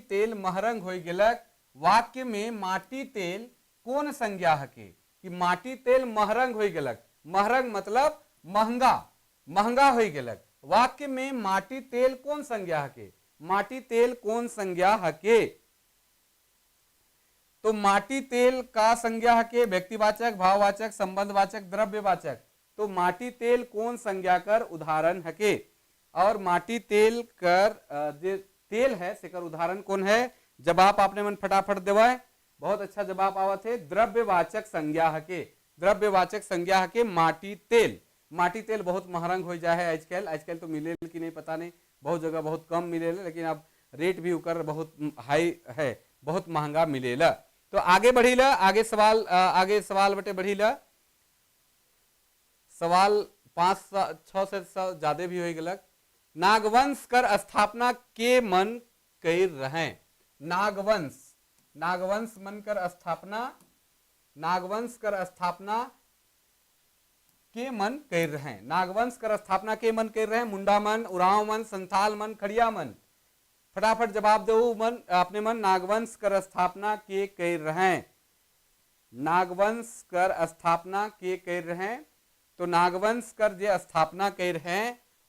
तेल महरंग होई गेलक। वाक्य में माटी तेल कौन संज्ञा हके? कि माटी तेल महरंग होई गेलक। महरंग मतलब महंगा होई गेलक। वाक्य में माटी तेल कौन संज्ञा हके? माटी तेल कौन संज्ञा हके? तो माटी तेल का संज्ञा हके व्यक्तिवाचक, भाववाचक, संबंधवाचक, द्रव्यवाचक। तो माटी तेल कौन संज्ञा कर उदाहरण हके? और माटी तेल कर जे तेल है सेकर उदाहरण कौन है? जवाब आपने मन फटाफट देवाए। बहुत अच्छा जवाब आवा थे, द्रव्यवाचक संज्ञा हके। द्रव्यवाचक संज्ञा हके माटी तेल। माटी तेल बहुत महंग हो जाए है आजकल तो मिले कि नहीं पता नहीं, बहुत जगह बहुत कम मिलेला, लेकिन अब रेट भी उकर बहुत हाई है, बहुत महंगा मिलेला। तो आगे बढ़ीला, आगे सवाल बटे बढ़ीला। सवाल 5-6 से ज्यादा भी हो गलक। नागवंश कर स्थापना के मन कर रहे। नागवंश मन कर स्थापना, नागवंश कर स्थापना के मन कर रहे। नागवंश कर स्थापना के मन कर रहे। मुंडा मन, उराव मन, संथाल मन, खड़िया मन। फटाफट जवाब दो मन अपने मन। नागवंश कर स्थापना के कर रहे। नागवंश कर स्थापना के कर रहे। तो नागवंश कर जे स्थापना कर हैं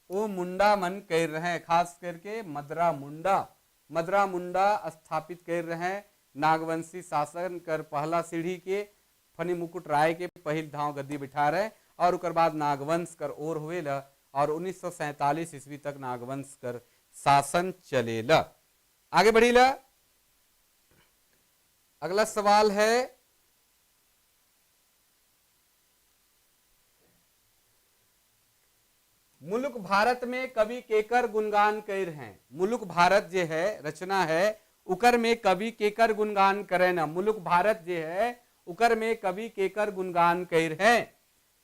वो मुंडा मन कर रहे हैं, खास करके मदरा मुंडा स्थापित कर रहे हैं। नागवंशी शासन कर पहला सीढ़ी के फनी मुकुट राय के पहिल धाव गद्दी बिठा रहे और उकर बाद नागवंश कर ओर हुएला और 1947 ईस्वी तक नागवंश कर शासन चलेला। आगे बढ़ीला। अगला सवाल है मुल्क भारत में कवि केकर गुणगान कर हैं। मुल्क भारत जे है रचना है उकर में कवि केकर गुणगान करे ना। मुल्क भारत जे है उकर में कवि केकर गुणगान कर हैं।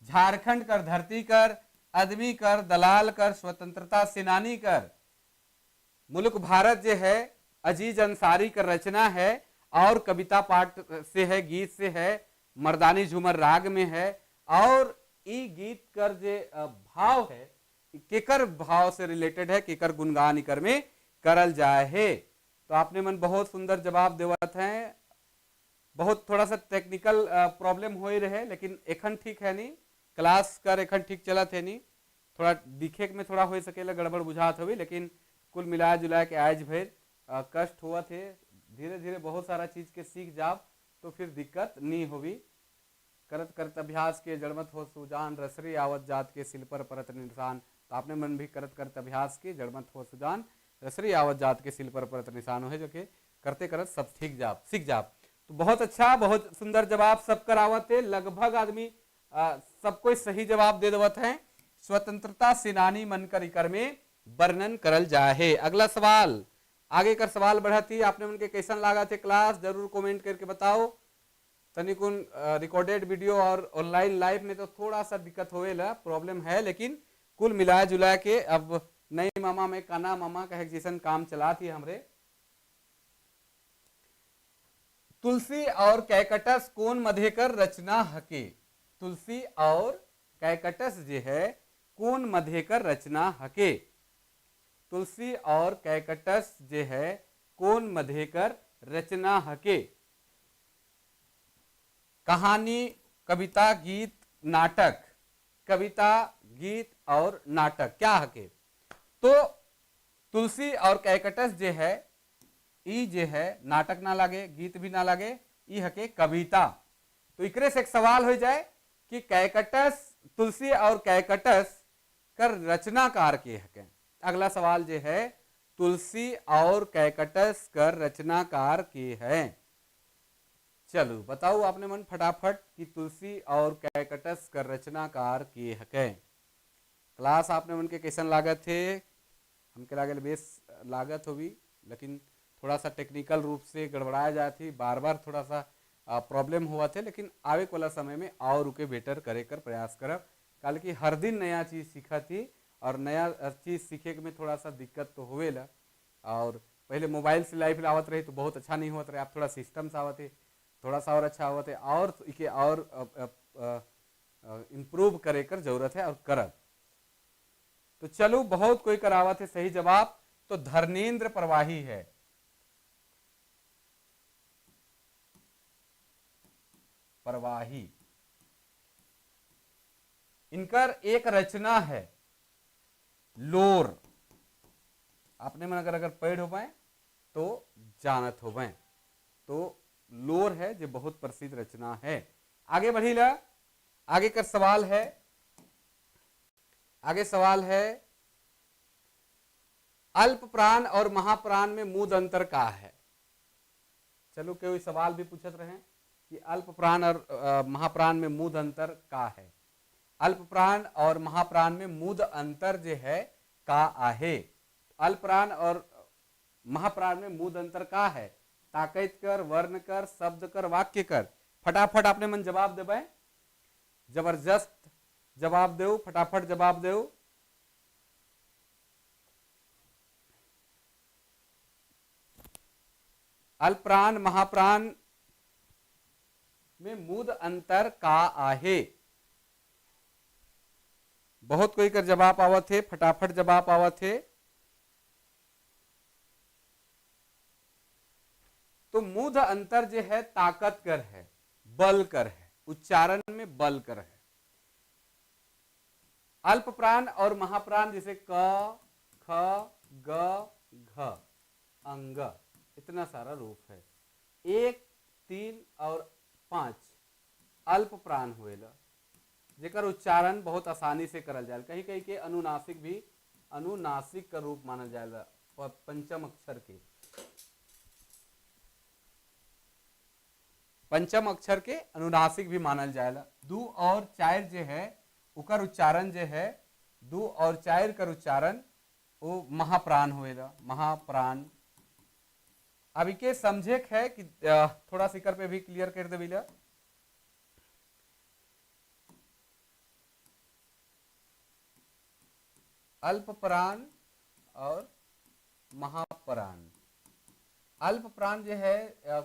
झारखंड कर धरती कर, आदमी कर, दलाल कर, स्वतंत्रता सेनानी कर। मुल्क भारत जे है अजीज अंसारी कर रचना है और कविता पाठ से है, गीत से है, मर्दानी झूमर राग में है। और ई गीत कर जे भाव है केकर भाव से रिलेटेड है, केकर गुणगान इकर में करल जाए है। तो आपने मन बहुत सुंदर जवाब देवत हैं। बहुत थोड़ा सा टेक्निकल प्रॉब्लम हो ही रहे लेकिन एखन ठीक है नहीं, क्लास कर एखन ठीक चलत है नहीं, थोड़ा दिखे में थोड़ा हो सकेला गड़बड़ बुझात होगी लेकिन कुल मिला जुला के आज भर कष्ट हुआ थे। धीरे धीरे बहुत सारा चीज के सीख जाओ तो फिर दिक्कत नहीं होगी। करत करत अभ्यास के जड़मत हो सुजान, रसरी आवत जात के सिल पर परत निशान। तो आपने मन भी करत करत अभ्यास के जड़मत हो सुजान, रसरी आवत जात के सिल पर परत निशान हो, जो कि करते करत सब सीख जाप। तो बहुत अच्छा, बहुत सुंदर जवाब सब करावत है। लगभग आदमी सब कोई सही जवाब दे देवत है। स्वतंत्रता सेनानी मनकर इकर में वर्णन करल जाए है। अगला सवाल, आगे कर सवाल बढ़ती। आपने मन के कैसन लगा थे क्लास जरूर कमेंट करके बताओ। तनिकुन रिकॉर्डेड वीडियो और ऑनलाइन लाइव में तो थोड़ा सा दिक्कत होएला, प्रॉब्लम है, लेकिन कुल मिला जुला के अब नई मामा में काना मामा कहे जैसन काम चला थी हमरे। तुलसी और कैकटस कौन मधेकर रचना हके। तुलसी और कैकटस जे है कौन मधेकर रचना हके। तुलसी और कैकटस जे है कौन मधेकर रचना हके। कहानी, कविता, गीत, नाटक। कविता, गीत और नाटक क्या हके। तो तुलसी और कैकटस जे है ई जे है नाटक ना लागे, गीत भी ना लागे, ई हके कविता। तो इकरे से एक सवाल हो जाए कि कैकटस, तुलसी और कैकटस कर रचनाकार के हके। अगला सवाल जे है तुलसी और कैकटस कर रचनाकार के हैं। चलो बताओ आपने मन फटाफट कि तुलसी और कैकटस कर रचनाकार के हके। क्लास आपने मन के कैसन लागत थे। हमके लागल बेस लागत होगी लेकिन थोड़ा सा टेक्निकल रूप से गड़बड़ाया जाती, बार बार थोड़ा सा प्रॉब्लम हुआ थे, लेकिन आवे वाला समय में और रुके बेटर करे कर प्रयास करब। कल की हर दिन नया चीज़ सीखा थी और नया चीज़ सीखे में थोड़ा सा दिक्कत तो होवेला। और पहले मोबाइल से लाइव आवत रही तो बहुत अच्छा नहीं होता रहे, आप थोड़ा सिस्टम से आवत है थोड़ा सा और अच्छा होत है और इके और इम्प्रूव करे कर जरूरत है और करब। तो चलो बहुत कोई करावत है सही जवाब। तो धर्मेंद्र प्रवाही है। प्रवाही इनकर एक रचना है लोर। आपने मन अगर पढ़ हो पाए तो जानत हो पाए तो लोर है जो बहुत प्रसिद्ध रचना है। आगे बढ़ीला। आगे का सवाल है, आगे सवाल है अल्प प्राण और महाप्राण में मूद अंतर का है। चलो कोई सवाल भी पूछत रहे कि अल्प प्राण और महाप्राण में मूद अंतर का है। अल्प प्राण और महाप्राण में मूद अंतर जो है का आहे। अल्प प्राण और महाप्राण में मूद अंतर का है। ताकत कर, वर्ण कर, शब्द कर, वाक्य कर। फटाफट आपने मन जवाब देवे, जबरदस्त जवाब दो, फटाफट जवाब दो। अल्प प्राण महाप्राण में मूद अंतर का आहे। बहुत कोई कर जवाब आवत है, फटाफट जवाब आवत है। तो मूद अंतर जो है ताकत कर है, बल कर है, उच्चारण में बल कर है। अल्प प्राण और महाप्राण जैसे क, ख, ग, घ, अंग, इतना सारा रूप है। 1, 3 और 5 अल्प प्राण हुएला, जेकर उच्चारण बहुत आसानी से करल जाए। कहीं कहीं के अनुनासिक भी अनुनासिक का रूप मानल जाएगा, पंचम अक्षर के, पंचम अक्षर के अनुनासिक भी मानल जाएगा। 2 और 4 जो है उकर उच्चारण जो है, 2 और 4 कर उच्चारण वो महाप्राण होएगा, महाप्राण। अब के समझे है कि थोड़ा सिकर पे भी क्लियर कर देविला। अल्प प्राण और महाप्राण। अल्प प्राण जो है क,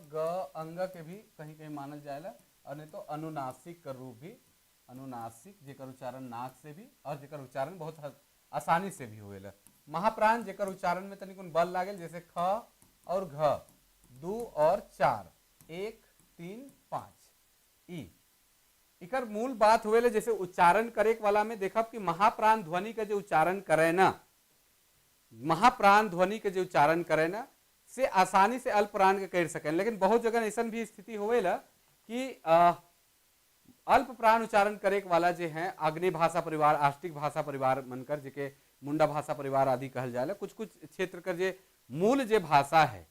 ग, अंग के भी कहीं कहीं मानल जाएगा, और नहीं तो अनुनासिक का रूप भी, अनुनासिक जेकर उच्चारण नाक से भी और जेकर उच्चारण बहुत आसानी से भी होएला। महाप्राण जेकर उच्चारण में तनिक बल लागेल, जैसे ख और घ, 2 और 4, 1, 3, 5 ई। इकर मूल बात हुए जैसे उच्चारण करे वाला में देखब कि महाप्राण ध्वनि का जो उच्चारण करे ना, महाप्राण ध्वनि के जो उच्चारण करे ना से आसानी से अल्प प्राण के कर सके। लेकिन बहुत जगह ऐसा भी स्थिति होवेला कि अल्प प्राण उच्चारण करे वाला जो है आग्नेय भाषा परिवार, आष्टिक भाषा परिवार मनकर, जेके मुंडा भाषा परिवार आदि कहल जाए। कुछ कुछ क्षेत्र का जो मूल जो भाषा है,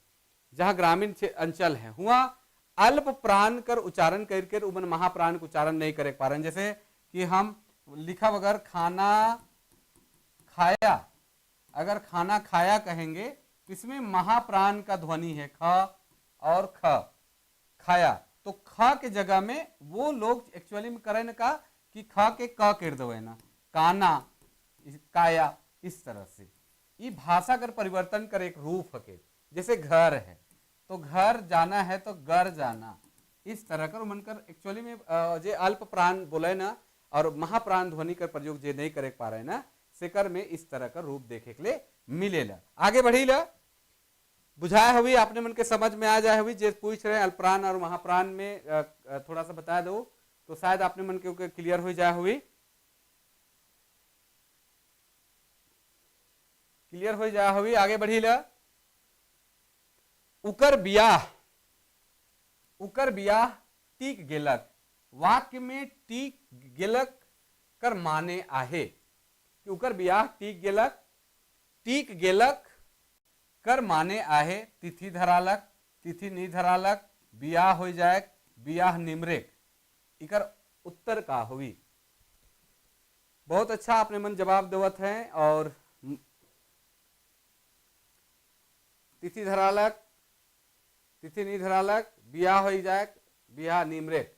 जहाँ ग्रामीण अंचल है, हुआ अल्प प्राण कर उच्चारण करके उमन महाप्राण का उच्चारण नहीं करे पा रहे। जैसे कि हम लिखब अगर खाना खाया, अगर खाना खाया कहेंगे इसमें महाप्राण का ध्वनि है ख और ख, खाया। तो ख के जगह में वो लोग एक्चुअली में करें ना का कि ख के क कर दो ना, काना, काया, इस तरह से ये भाषा कर परिवर्तन कर एक रूप के। जैसे घर है तो घर जाना है तो घर जाना, इस तरह कर मनकर एक्चुअली में जे अल्प प्राण बोले ना और महाप्राण ध्वनि कर प्रयोग जे नहीं करे पा रहे ना, सेकर में इस तरह का रूप देखे के लिए मिलेला। आगे बढ़ी ला, बुझाया हुई आपने मन के समझ में आ जाए हुई। जे पूछ रहे अल्पप्राण और महाप्राण में थोड़ा सा बता दो तो शायद आपने मन के क्लियर हो जाए हुई, क्लियर हो जाए हुई। आगे बढ़ी ला, उकर बियाह, उकर बियाह टीक गेलक, वाक्य में टीक गेलक कर माने आहे कि उकर बियाह टीक गेलक, टीक गेलक कर माने आहे, तिथि धरालक, तिथि नहीं धरालक, बियाह हो जाए, बियाह निमरेक, इकर उत्तर का हुई। बहुत अच्छा आपने मन जवाब देवत है। और तिथि धरालक, तिथि नहीं धरालक, बियाह हो जाए, बियाह निमरेक,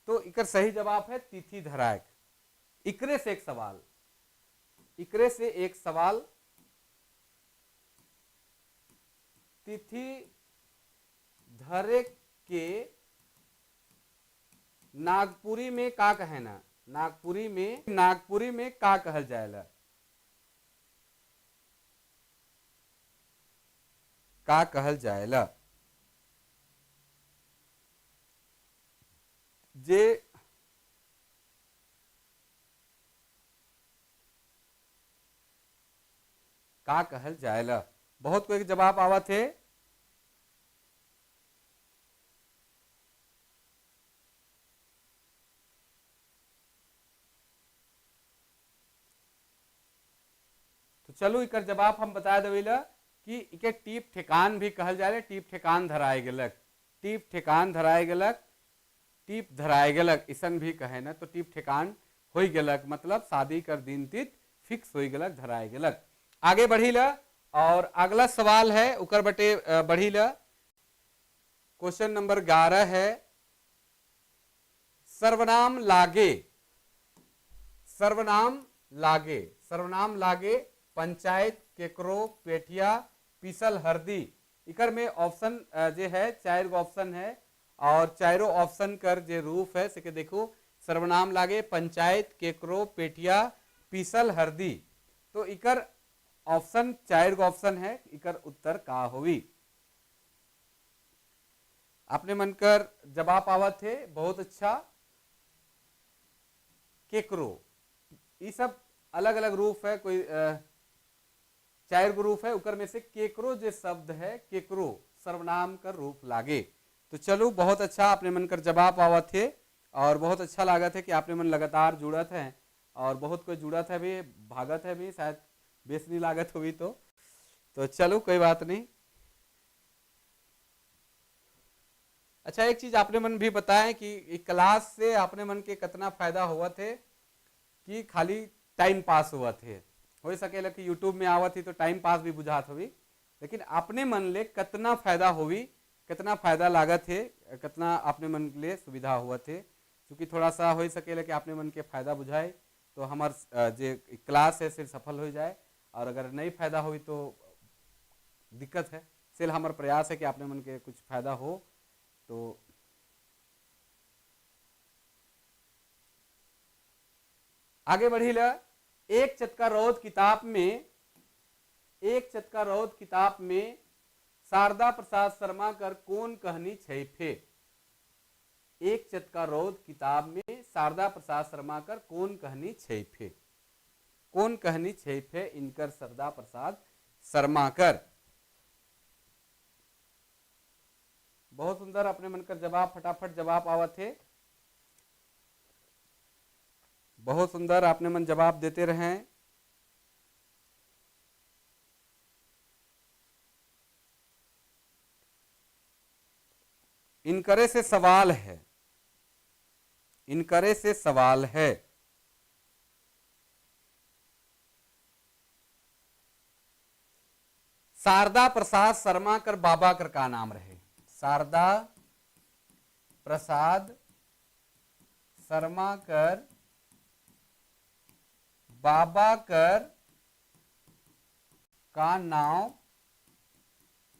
तो इकर सही जवाब है तिथि धरायक। इकरे से एक सवाल, इकरे से एक सवाल, तिथि धरे के नागपुरी में का कहना, नागपुरी में, नागपुरी में का कहल जाएला, का कहल जाएला। जे का कहल जाएला, बहुत कोई जवाब आवत है। तो चलो इकर जवाब हम बता देवेला कि इके टीप ठेकान भी कहल जाए, टीप ठेकान धराए गेलक, टीप ठेकान धराए गेलक, टीप धराए गेलक इसन भी कहे ना, तो टीप ठेकान हो गेलक मतलब शादी कर दिन तिथ फिक्स हो गेलक, धराए गेलक। आगे बढ़ी ला, और अगला सवाल है उकर बटे बढ़ी ला, क्वेश्चन नंबर 11 है, सर्वनाम लागे, सर्वनाम लागे, सर्वनाम लागे, पंचायत, केकरो, पेठिया, पीसल हरदी। इकर में ऑप्शन जे है 4 गो ऑप्शन है, और चारों ऑप्शन कर जे रूप है से देखो, सर्वनाम लागे, पंचायत, केकरो, पेठिया, पीसल हरदी। तो इकर ऑप्शन 4 गो ऑप्शन है, इकर उत्तर का होवी। आपने मनकर जवाब आवत है, बहुत अच्छा। केकरो, ये सब अलग अलग रूप है, कोई 4 गो रूप है, उकर में से केकरो जो शब्द है, केकरो सर्वनाम का रूप लागे। तो चलो बहुत अच्छा आपने मन कर जवाब आवत थे, और बहुत अच्छा लागत है कि आपने मन लगातार जुड़त है, और बहुत कोई जुड़त है भी, भागत है भी, शायद बेस नहीं लागत हुई तो चलो कोई बात नहीं। अच्छा, एक चीज आपने मन भी बताएं कि क्लास से आपने मन के कितना फायदा हुआ थे, कि खाली टाइम पास हुआ थे, हो सकेला कि यूट्यूब में आवत ही तो टाइम पास भी बुझात हुई, लेकिन अपने मन ले कितना फायदा हुई, कितना फायदा लागत है, कितना अपने मन ले सुविधा हुआ थे। क्योंकि थोड़ा सा हो सकेला कि आपने मन के फायदा बुझाए तो हमार जो क्लास है सिर्फ सफल हो जाए, और अगर नहीं फायदा हुई तो दिक्कत है। सिर्फ हमारा प्रयास है कि आपने मन के कुछ फायदा हो। तो आगे बढ़ी ला, एक चटका रौद किताब में, एक चटका रौद किताब में शारदा प्रसाद शर्मा कर कौन कहानी छैफे। एक चटका रौद किताब में शारदा प्रसाद शर्मा कर कौन कहानी छैफे, कौन कहानी छैफे इनकर शारदा प्रसाद शर्मा कर। बहुत सुंदर अपने मन कर जवाब, फटाफट जवाब आवत है, बहुत सुंदर आपने मन जवाब देते रहे। इनकरे से सवाल है, इनकरे से सवाल है, शारदा प्रसाद शर्मा कर बाबा कर का नाम रहे। शारदा प्रसाद शर्मा कर बाबा कर का नाम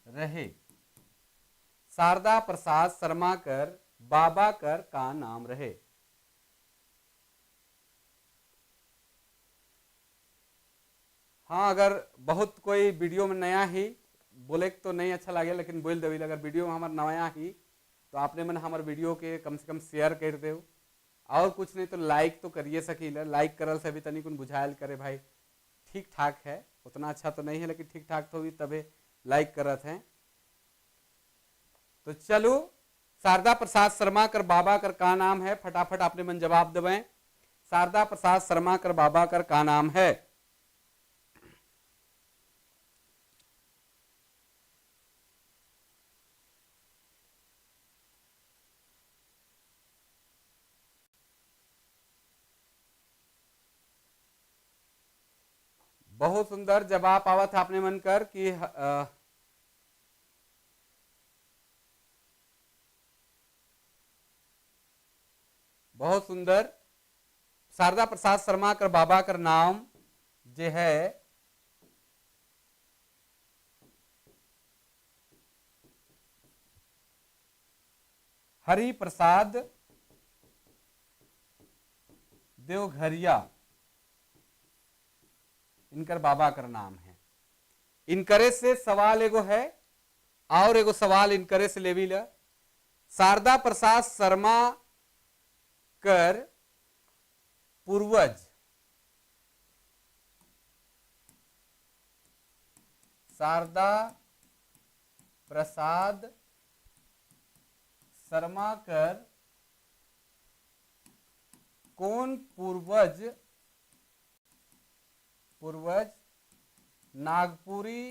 रहे। शारदा प्रसाद शर्मा कर बाबा कर का नाम रहे। हाँ, अगर बहुत कोई वीडियो में नया ही बोले तो नहीं अच्छा लगे, लेकिन बोल देवी, अगर वीडियो में हमारे नया ही तो आपने मन हमारे वीडियो के कम से कम शेयर कर दे, और कुछ नहीं तो लाइक तो करिए सकी, लाइक करल से भी तनिक बुझायल करे भाई ठीक ठाक है, उतना अच्छा तो नहीं है लेकिन ठीक ठाक तो भी तबे लाइक करत हैं। तो चलो, शारदा प्रसाद शर्मा कर बाबा कर का नाम है, फटाफट आपने मन जवाब देवें। शारदा प्रसाद शर्मा कर बाबा कर का नाम है। बहुत सुंदर जवाब आवत आपने मन कर कि बहुत सुंदर, शारदा प्रसाद शर्मा कर बाबा कर नाम जे है हरि प्रसाद देवघरिया, इनकर बाबा कर नाम है। इनकरे से सवाल एगो है, और एगो सवाल इनकरे से लेवी ला। शारदा प्रसाद शर्मा कर पूर्वज, शारदा प्रसाद शर्मा कर कौन पूर्वज, पूर्वज नागपुरी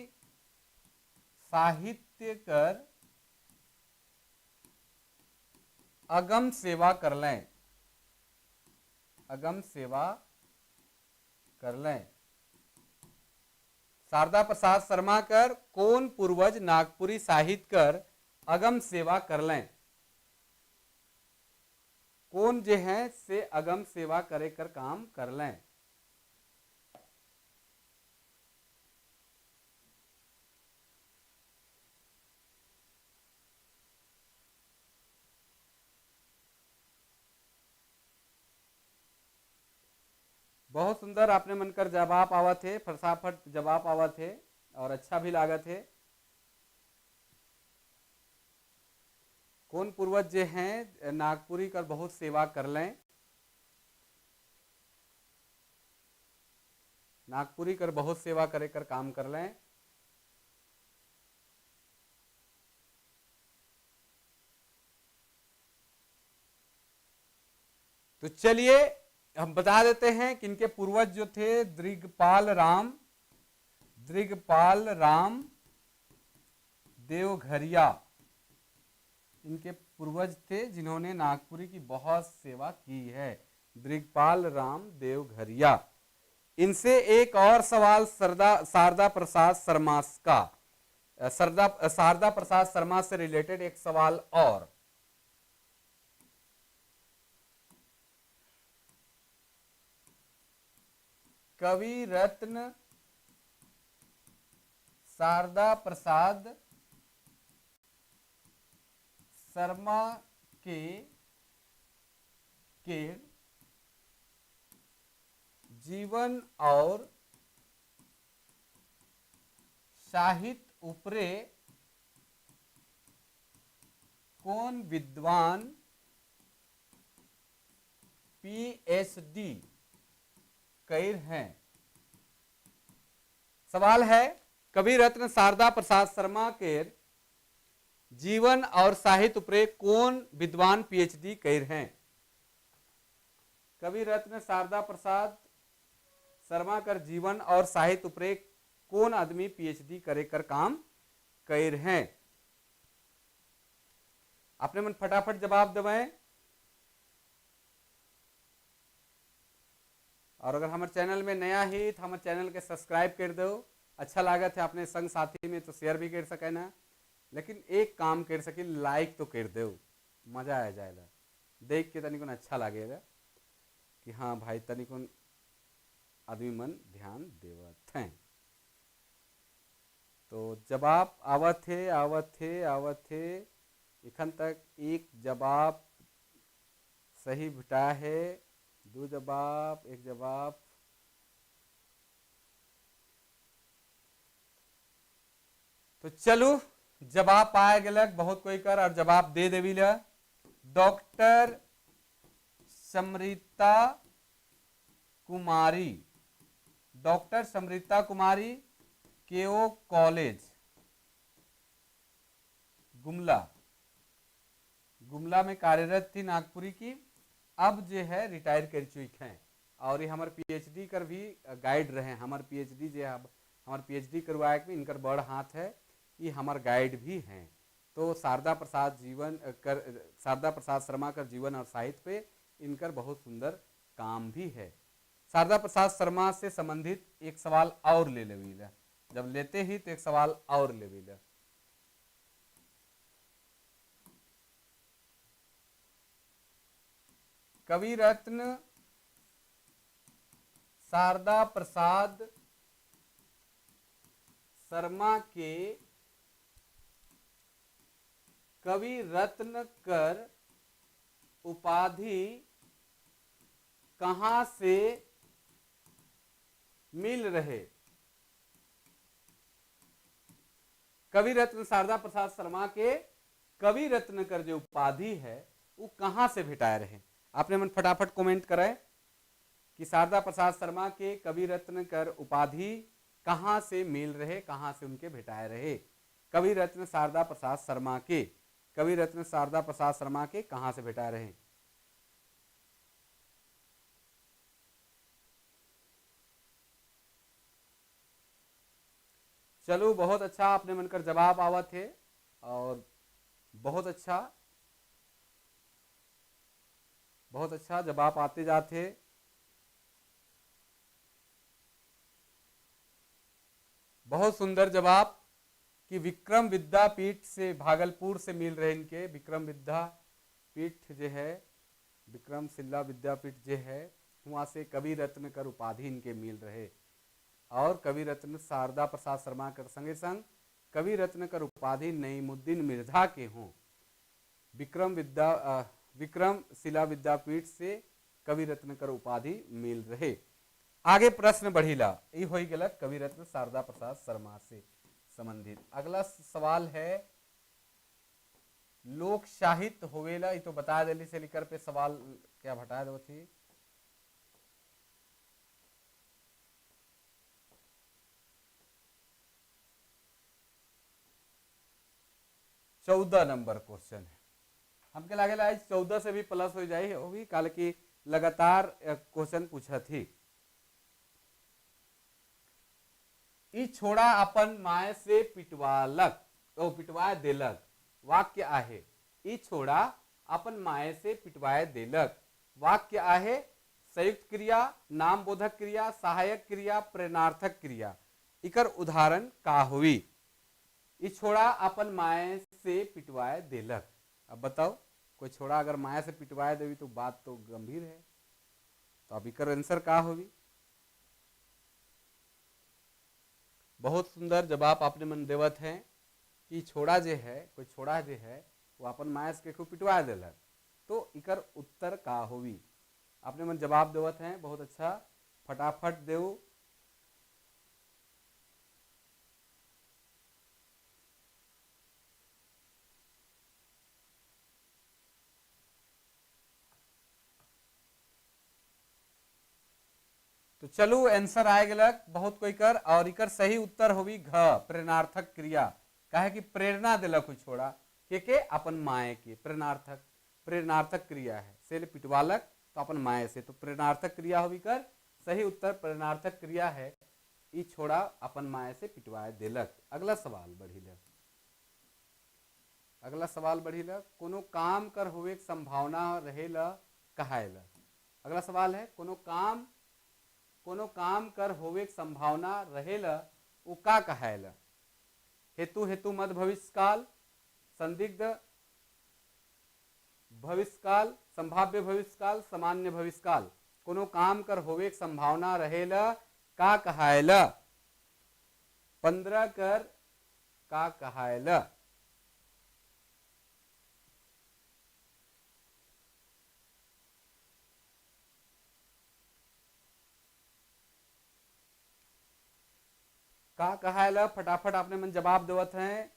साहित्य कर अगम सेवा कर लें, अगम सेवा कर लें। शारदा प्रसाद शर्मा कर कौन पूर्वज नागपुरी साहित्य कर अगम सेवा कर लें, कौन जे हैं से अगम सेवा करे कर काम कर लें। बहुत सुंदर आपने मनकर जवाब आवत है, फटाफट जवाब आवत है, और अच्छा भी लागत है। कौन पूर्वज जे हैं नागपुरी कर बहुत सेवा कर लें। नागपुरी कर बहुत सेवा करे कर काम कर लें। तो चलिए हम बता देते हैं कि इनके पूर्वज जो थे दृगपाल राम देवघरिया, इनके पूर्वज थे जिन्होंने नागपुरी की बहुत सेवा की है, दृगपाल राम देवघरिया। इनसे एक और सवाल शारदा प्रसाद शर्मा का, शारदा प्रसाद शर्मा से रिलेटेड एक सवाल और। कवि रत्न शारदा प्रसाद शर्मा के जीवन और साहित्य उपरे कौन विद्वान पीएचडी कैर हैं? सवाल है कवि रत्न शारदा प्रसाद शर्मा के जीवन और साहित्य उपरे कौन विद्वान पीएचडी कैर हैं? कवि रत्न शारदा प्रसाद शर्मा कर जीवन और साहित्य उपरे कौन आदमी पीएचडी करे कर काम कैर हैं? आपने मन फटाफट जवाब दबाएं। और अगर हमारे चैनल में नया ही तो हमारे चैनल के सब्सक्राइब कर दो। अच्छा लागत है अपने संग साथी में तो शेयर भी कर सके ना, लेकिन एक काम कर सके, लाइक तो कर दो, मजा आ जाएगा देख के, तनिक अच्छा लगेगा कि हाँ भाई तनिक आदमी मन ध्यान देवत हैं। तो जवाब आवत थे इखन तक एक जवाब सही भेटा है, दो जवाब, एक जवाब। तो चलो जवाब पाए गलक बहुत कोई कर और जवाब दे देवी ल। डॉक्टर समृता कुमारी, डॉक्टर समृता कुमारी केओ कॉलेज गुमला में कार्यरत थी नागपुरी की। अब जो है रिटायर कर चुकी हैं और ये हमारे पीएचडी कर भी गाइड रहे। हमारे पीएचडी जो हमारे पीएचडी करवाए में इनकर बड़ हाथ है, ये हमारे गाइड भी हैं। तो शारदा प्रसाद शर्मा का जीवन और साहित्य पे इनकर बहुत सुंदर काम भी है। शारदा प्रसाद शर्मा से संबंधित एक सवाल और ले लेविला, जब लेते ही तो एक सवाल और लेविला। कवि रत्न शारदा प्रसाद शर्मा के कवि रत्न कर उपाधि कहां से मिल रहे? कवि रत्न शारदा प्रसाद शर्मा के कवि रत्न कर जो उपाधि है वो कहां से भेटाए रहे? आपने मन फटाफट कमेंट कराए कि शारदा प्रसाद शर्मा के कवि रत्न कर उपाधि कहां से मिल रहे, कहां से उनके भेटाए रहे? कवि रत्न शारदा प्रसाद शर्मा के, कवि रत्न शारदा प्रसाद शर्मा के कहां से भेटाए रहे? चलो बहुत अच्छा आपने मनकर जवाब आवा थे और बहुत अच्छा जवाब आते जाते। बहुत सुंदर जवाब कि विक्रम विद्यापीठ से, भागलपुर से मिल रहे इनके। विक्रम विद्यापीठ जो है, विक्रमशिला विद्यापीठ जो है, वहां से कवि रत्न कर उपाधि इनके मिल रहे। और कवि रत्न शारदा प्रसाद शर्मा कर संगे संग कवि रत्न कर उपाधि नईमुद्दीन मिर्जा के हों। विक्रमशिला विद्यापीठ से कवि रत्न कर उपाधि मिल रहे। आगे प्रश्न बढ़ीला, ये हो गया कवि रत्न शारदा प्रसाद शर्मा से संबंधित। अगला सवाल है लोक साहित्य होवेला, ये तो बता दिल्ली से लेकर पे सवाल क्या बता दो थी। 14 नंबर क्वेश्चन है। हमके लागेला आज 14 से भी प्लस हो जाए, वो भी काल की लगातार क्वेश्चन पूछा थी। ई छोड़ा अपन माय से पिटवालक, ओ पिटवा देलक, वाक्य आहे। ई छोड़ा अपन माय से पिटवाए देलक, वाक्य आहे। संयुक्त क्रिया, नाम बोधक क्रिया, सहायक क्रिया, प्रेरणार्थक क्रिया। इकर उदाहरण का हुई। ई छोड़ा अपन माय से पिटवाए देलक। अब बताओ, कोई छोड़ा अगर माया से पिटवाए देवी तो बात तो गंभीर है। तो अब इकर आंसर का होगी। बहुत सुंदर जवाब आपने मन देवत है कि छोड़ा जे है, कोई छोड़ा जे है वो अपन माया से केकू पिटवा देलक, तो इकर उत्तर का होगी। आपने मन जवाब देवत है, बहुत अच्छा, फटाफट देव। तो चलो आंसर आए गलक बहुत कोई कर, और इकर सही उत्तर होगी घ, प्रेरणार्थक क्रिया। कहे कि प्रेरणा दिलक कोई छोड़ा के अपन माए के, प्रेरणार्थक, प्रेरणार्थक क्रिया है। से पिटवालक तो अपन माए से, तो प्रेरणार्थक क्रिया होगी कर। सही उत्तर प्रेरणार्थक क्रिया है। ई छोड़ा अपन माए से पिटवाए देलक। अगला सवाल बढ़ी लक, अगला सवाल बढ़ी लक। कोनो काम कर होवे के संभावना रहेला कहायला। अगला सवाल है, कोनो काम कर होवे के संभावना रहेला वो का कहायला। हेतु, हेतु मद भविष्य काल, संदिग्ध भविष्य काल, संभाव्य भविष्य काल, सामान्य भविष्य काल। कोनो काम कर होवे के संभावना रहेला का कहायला। 15 कर का कहायला। का कहायला, फटाफट आपने मन जवाब देवत हैं।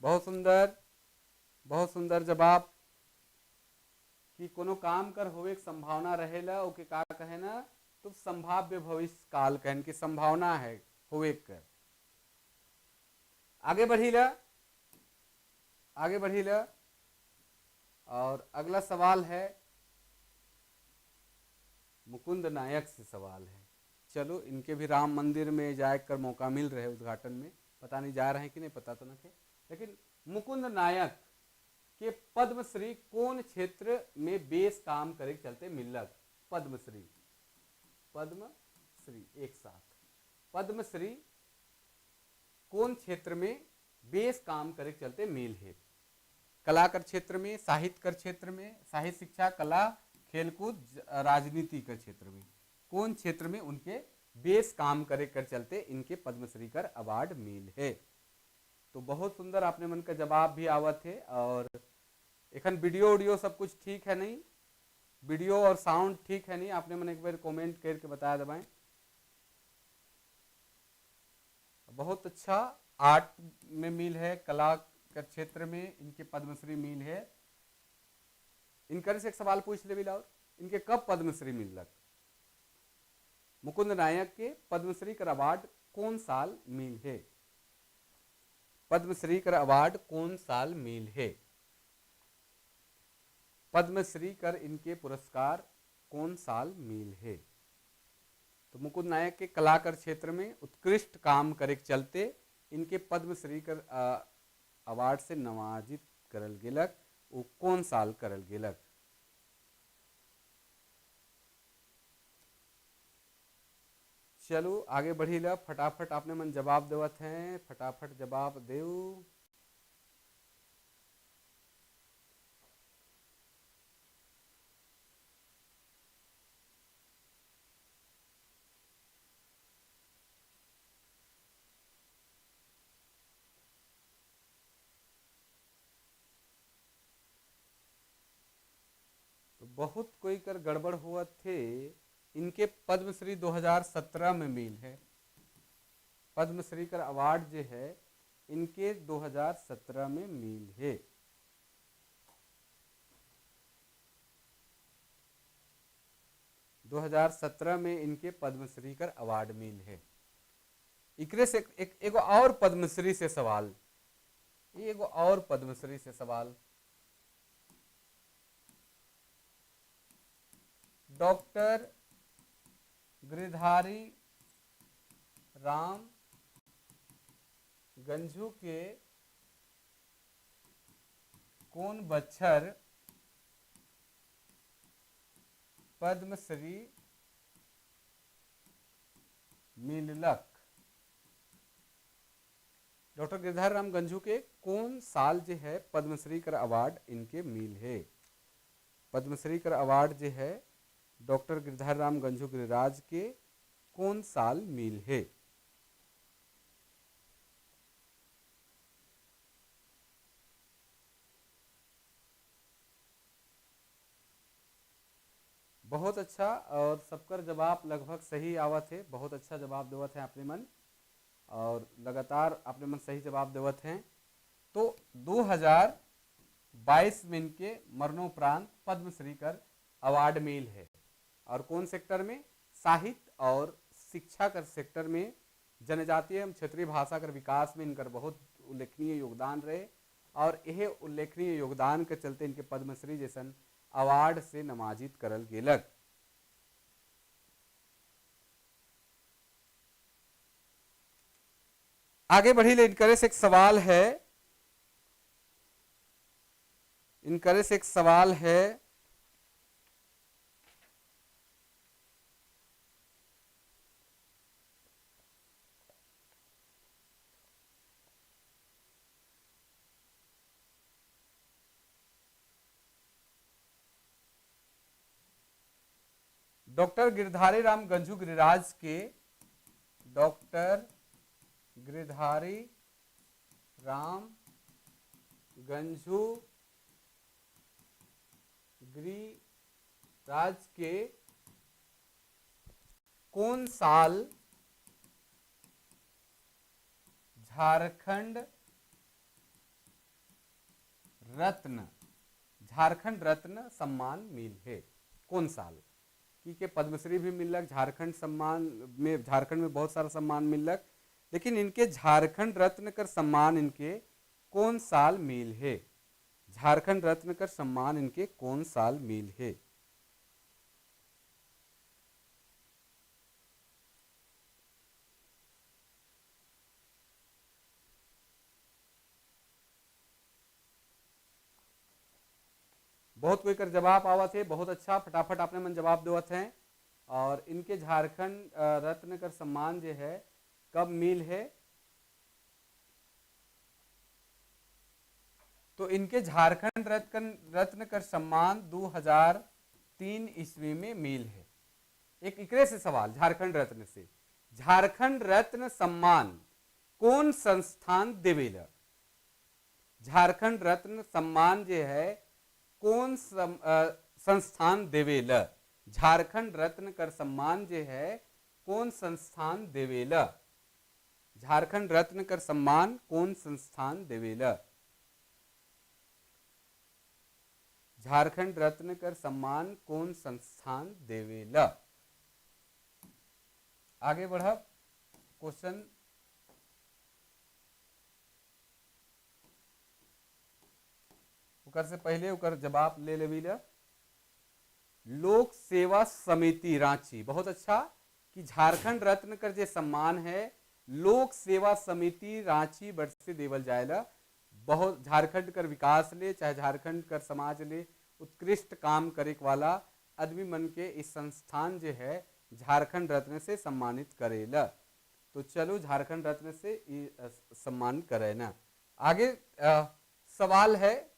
बहुत सुंदर, बहुत सुंदर जवाब कि कोनो काम कर होवे के संभावना रहेला ओके का कहे ना, तो संभाव्य भविष्य काल कहन की संभावना है होवे कर। आगे बढ़ी ला, आगे बढ़ी ला। और अगला सवाल है मुकुंद नायक से सवाल है। चलो, इनके भी राम मंदिर में जाकर मौका मिल रहे उद्घाटन में, पता नहीं जा रहे हैं कि नहीं, पता तो नहीं, लेकिन मुकुंद नायक के पद्मश्री कौन क्षेत्र में बेस काम करे चलते मिलक। पद्मश्री, पद्मश्री एक साथ, पद्मश्री कौन क्षेत्र में बेस काम करे चलते मिल है। कला कर क्षेत्र में, साहित्य कर क्षेत्र में, साहित्य शिक्षा, कला, खेलकूद, राजनीति के क्षेत्र में, कौन क्षेत्र में उनके बेस काम करे कर चलते इनके पद्मश्री कर अवार्ड मिल है। तो बहुत सुंदर आपने मन का जवाब भी आवत है। और एखन वीडियो सब कुछ ठीक है नहीं, वीडियो और साउंड ठीक है नहीं, आपने मन एक बार कमेंट करके बता दबाएं। बहुत अच्छा आर्ट में मिल है, कला के क्षेत्र में इनके पद्मश्री मिल है। इनकर से एक सवाल पूछ ले बिलाओ, इनके कब पद्मश्री मिलक। मुकुंद नायक के पद्मश्री कर अवार्ड कौन साल मिल है। पद्मश्री कर अवार्ड कौन साल मिल है। पद्मश्री कर इनके पुरस्कार कौन साल मिल है। तो मुकुंद नायक के कलाकार क्षेत्र में उत्कृष्ट काम करे के चलते इनके पद्मश्री कर अवार्ड से नवाजित करल गेलक। वो कौन साल करल गेलक। चलो आगे बढ़ी ला, फटाफट आपने मन जवाब देवत हैं, फटाफट जवाब देव। तो बहुत कोई कर गड़बड़ हुआ थे। इनके पद्मश्री 2017 में मिल है। पद्मश्री का अवार्ड जो है इनके 2017 में मिल है। दो 2017 में इनके पद्मश्री का अवार्ड मिल है। इकरे से एक और पद्मश्री से सवाल एगो और पद्मश्री से सवाल, डॉक्टर गिरधारी राम गंझू के कौन बच्चर पद्मश्री मिललक? डॉक्टर गिरधारी राम गंझू के कौन साल जो है पद्मश्री कर अवार्ड इनके मिल है? पद्मश्री कर अवार्ड जो है डॉक्टर गिरधारी राम गंझू गिरिराज के कौन साल मिल है? बहुत अच्छा, और सबकर जवाब लगभग सही आवत है, बहुत अच्छा जवाब देवत है आपने मन, और लगातार आपने मन सही जवाब देवत हैं। तो 2022 में इनके मरणोपरांत पद्मश्री कर अवार्ड मिल है, और कौन सेक्टर में? साहित्य और शिक्षा कर सेक्टर में। जनजातीय एवं क्षेत्रीय भाषा कर विकास में इनकर बहुत उल्लेखनीय योगदान रहे, और यह उल्लेखनीय योगदान के चलते इनके पद्मश्री जैसन अवार्ड से नमाजित करल गेलक। आगे बढ़ी ले, इनकरे से एक सवाल है, इनकरे से एक सवाल है, डॉक्टर गिरधारी राम गंझू गिरिराज के, डॉक्टर गिरधारी राम गंझू गिरिराज के कौन साल झारखंड रत्न, झारखंड रत्न सम्मान मिल है? कौन साल की के पद्मश्री भी मिलक, झारखंड सम्मान में, झारखंड में बहुत सारा सम्मान मिलक, लेकिन इनके झारखंड रत्न कर सम्मान इनके कौन साल मिल है? झारखंड रत्न कर सम्मान इनके कौन साल मिल है? बहुत कोई कर जवाब आवत है, बहुत अच्छा, फटाफट आपने मन जवाब देवत हैं। और इनके झारखंड रत्न कर सम्मान जो है कब मिल है? तो इनके झारखंड रत्न कर सम्मान 2003 ईस्वी में मिल है। एक इकरे से सवाल, झारखंड रत्न से, झारखंड रत्न सम्मान कौन संस्थान देवेला? झारखंड रत्न सम्मान जो है कौन संस्थान देवेला? झारखंड रत्न कर सम्मान जो है कौन संस्थान देवेला? झारखंड रत्न कर सम्मान कौन संस्थान देवेला? झारखंड रत्न कर सम्मान कौन संस्थान देवेला? आगे बढ़ब, क्वेश्चन उकर से पहले उकर जवाब ले लेविला। लोक सेवा समिति रांची, बहुत अच्छा, कि झारखंड रत्न कर जे सम्मान है लोक सेवा समिति रांची बड़ से देवल जाएला। बहुत झारखंड कर विकास ले, चाहे झारखंड कर समाज ले उत्कृष्ट काम करे वाला आदमी मन के इस संस्थान जो है झारखंड रत्न से सम्मानित करेला। तो चलो झारखंड रत्न से सम्मान करे ना। आगे सवाल है,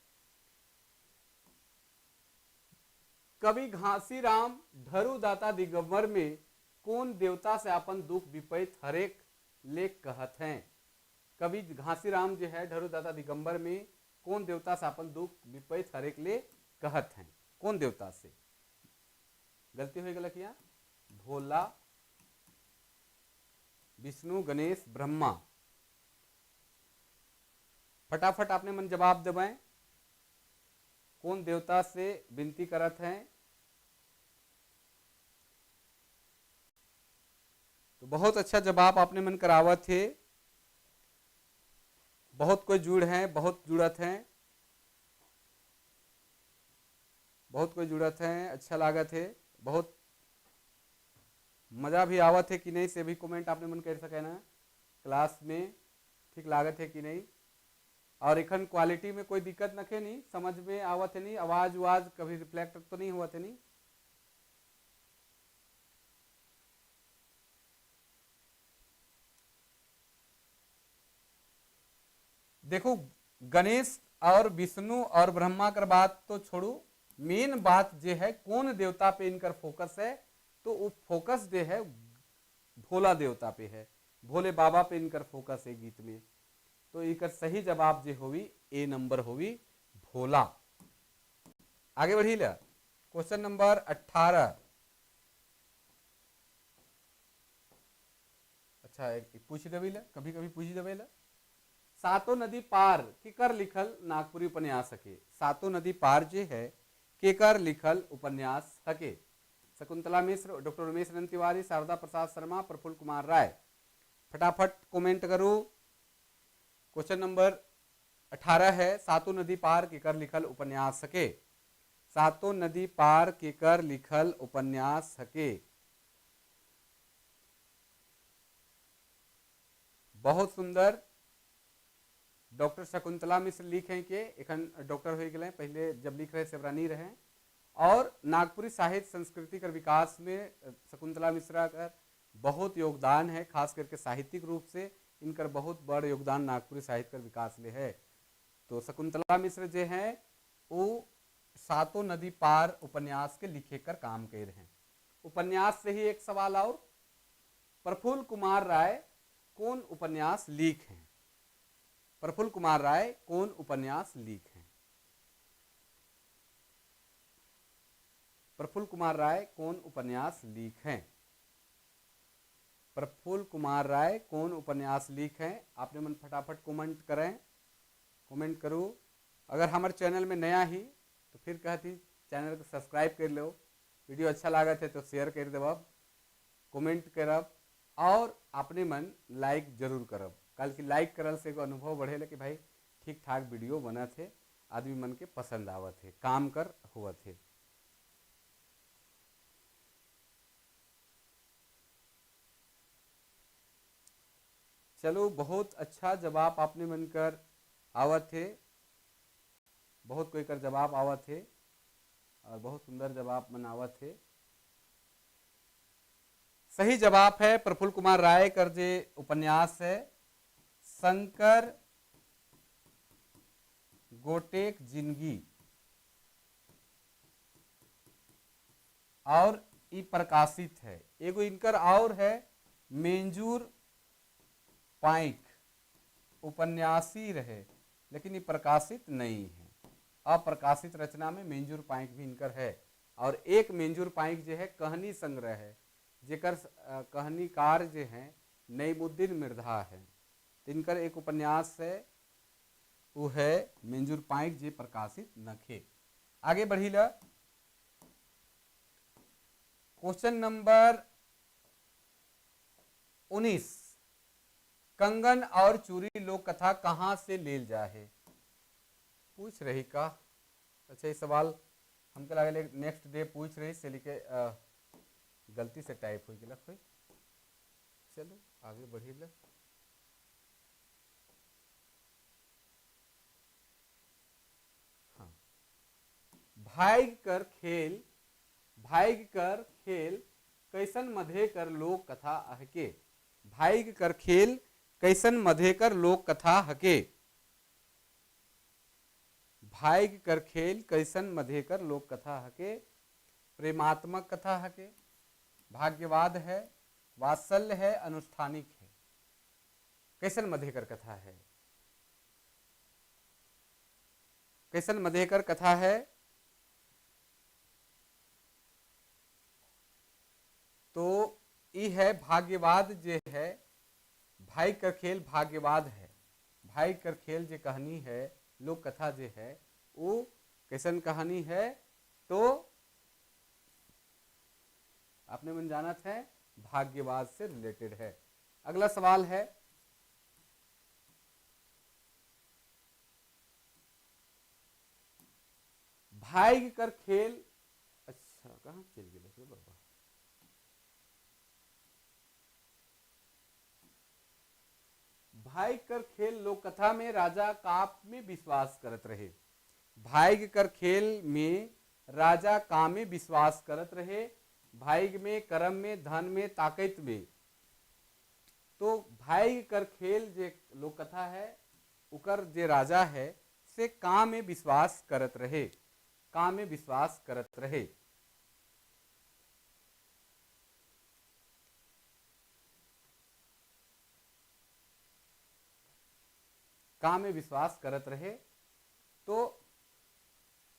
कवि घासीराम ढरूदाता दिगंबर में कौन देवता से अपन दुख विपैत हरेक लेख कहत हैं? कवि घासीराम जो है ढरूदाता दिगंबर में कौन देवता से अपन दुख विपैत हरेक ले कहत हैं? कौन देवता से? गलती हो गलत किया, भोला, विष्णु, गणेश, ब्रह्मा। फटाफट आपने मन जवाब देवें, कौन देवता से विनती करत हैं? तो बहुत अच्छा जवाब आपने मन करावत है, बहुत कोई जुड़ हैं, बहुत जुड़त हैं, बहुत कोई जुड़त हैं, अच्छा लागत है, बहुत मजा भी आवत है कि नहीं से भी कमेंट आपने मन कर सके ना क्लास में ठीक लागत है कि नहीं। और इखन क्वालिटी में कोई दिक्कत नखे नहीं, समझ में आवत है नहीं, आवाज वाज कभी रिफ्लेक्ट तो नहीं हुआ थे नहीं। देखो गणेश और विष्णु और ब्रह्मा कर बात तो छोड़ू, मेन बात जो है कौन देवता पे इनकर फोकस है, तो वो फोकस जो है भोला देवता पे है, भोले बाबा पे इनकर फोकस है गीत में। तो इकर सही जवाब जो होवी ए नंबर होवी भोला। आगे बढ़ी ला क्वेश्चन नंबर 18। अच्छा एक पूछ देवे ला, कभी कभी पूछ देवे ला। सातों नदी पार केकर लिखल नागपुरी उपन्यास हके। सातों नदी पार जे है केकर लिखल उपन्यास हके। शकुंतला मिश्र, डॉक्टर उमेश नंद तिवारी, शारदा प्रसाद शर्मा, प्रफुल्ल कुमार राय। फटाफट कमेंट करो। क्वेश्चन नंबर 18 है सातों नदी पार केकर लिखल उपन्यास हके। सातों नदी पार केकर लिखल उपन्यास हके। बहुत सुंदर डॉक्टर शकुंतला मिश्र लिखे के एखन डॉक्टर हो गए, पहले जब लिख रहे सेवरानी रहे। और नागपुरी साहित्य संस्कृति कर विकास में शकुंतला मिश्रा का बहुत योगदान है, खास करके साहित्यिक रूप से इनकर बहुत बड़ योगदान नागपुरी साहित्य कर विकास में है। तो शकुंतला मिश्र जो हैं वो सातों नदी पार उपन्यास के लिखे कर काम कर रहे हैं। उपन्यास से ही एक सवाल और, प्रफुल्ल कुमार राय कौन उपन्यास लिख हैं। प्रफुल्ल कुमार राय कौन उपन्यास लिख हैं। प्रफुल्ल कुमार राय कौन उपन्यास लिख हैं। प्रफुल्ल कुमार राय कौन उपन्यास लिख हैं। आपने मन फटाफट कमेंट करें, कमेंट करो। अगर हमारे चैनल में नया ही तो फिर कहती चैनल को सब्सक्राइब कर लो, वीडियो अच्छा लागत है तो शेयर कर देव, कमेंट करब और अपने मन लाइक जरूर करब। कल की लाइक करल से एगो अनुभव बढ़ेला कि भाई ठीक ठाक वीडियो बना थे, आदमी मन के पसंद आवत है, काम कर हुआ थे। चलो बहुत अच्छा जवाब आपने मन कर आवत थे, बहुत कोई कर जवाब आवत थे और बहुत सुंदर जवाब मन आवत थे। सही जवाब है प्रफुल्ल कुमार राय कर जे उपन्यास है शंकर गोटेक जिंदगी, और ई प्रकाशित है। एगो इनकर और है मेंजूर पाइक, उपन्यासी रहे लेकिन ये प्रकाशित नहीं है। अप्रकाशित रचना में मेंजूर पाइक भी इनकर है। और एक मेंजूर पाइक जो है कहानी संग्रह है, जेकर कहानीकार जो हैं नईमुद्दीन मिर्धा है। तो इनकर एक उपन्यास है वो है मेंजूर पाइक जे प्रकाशित नखे। आगे बढ़ी ला क्वेश्चन नंबर 19। कंगन और चूरी लोक कथा कहां से लेल जा है। पूछ रही का। अच्छा ये सवाल हमको लगे नेक्स्ट डे पूछ रही से लिखे गलती से टाइप हो गया कोई। चलो आगे बढ़ी ला। हाँ, भाग कर खेल, भाग कर खेल कैसन मधे कर लोक कथा हके। भाग कर खेल कैसन मधे कर लोक कथा हके। भाग कर खेल कैसन मधे कर लोक कथा हके। प्रेमात्मक कथा हके, भाग्यवाद है, वात्सल्य है, अनुष्ठानिक है। कैसन मधेकर कथा है। कैसन मधेकर कथा है तो ये है भाग्यवाद जे है। भाई कर खेल भाग्यवाद है। भाई कर खेल जो कहानी है लोक कथा जो है वो कैसन कहानी है तो आपने मन जाना था भाग्यवाद से रिलेटेड है। अगला सवाल है भाई कर खेल, अच्छा कहाँ चल गए बाबा, भाई कर खेल लोक कथा में राजा काप में विश्वास करत रहे। भाई कर खेल में राजा काम में विश्वास करत रहे। भाई में, कर्म में, धन में, ताकत में। तो भाई कर खेल जे लोक कथा है, उकर जे राजा है से काम में विश्वास करत रहे, काम में विश्वास करत रहे। काम में विश्वास करत रहे, तो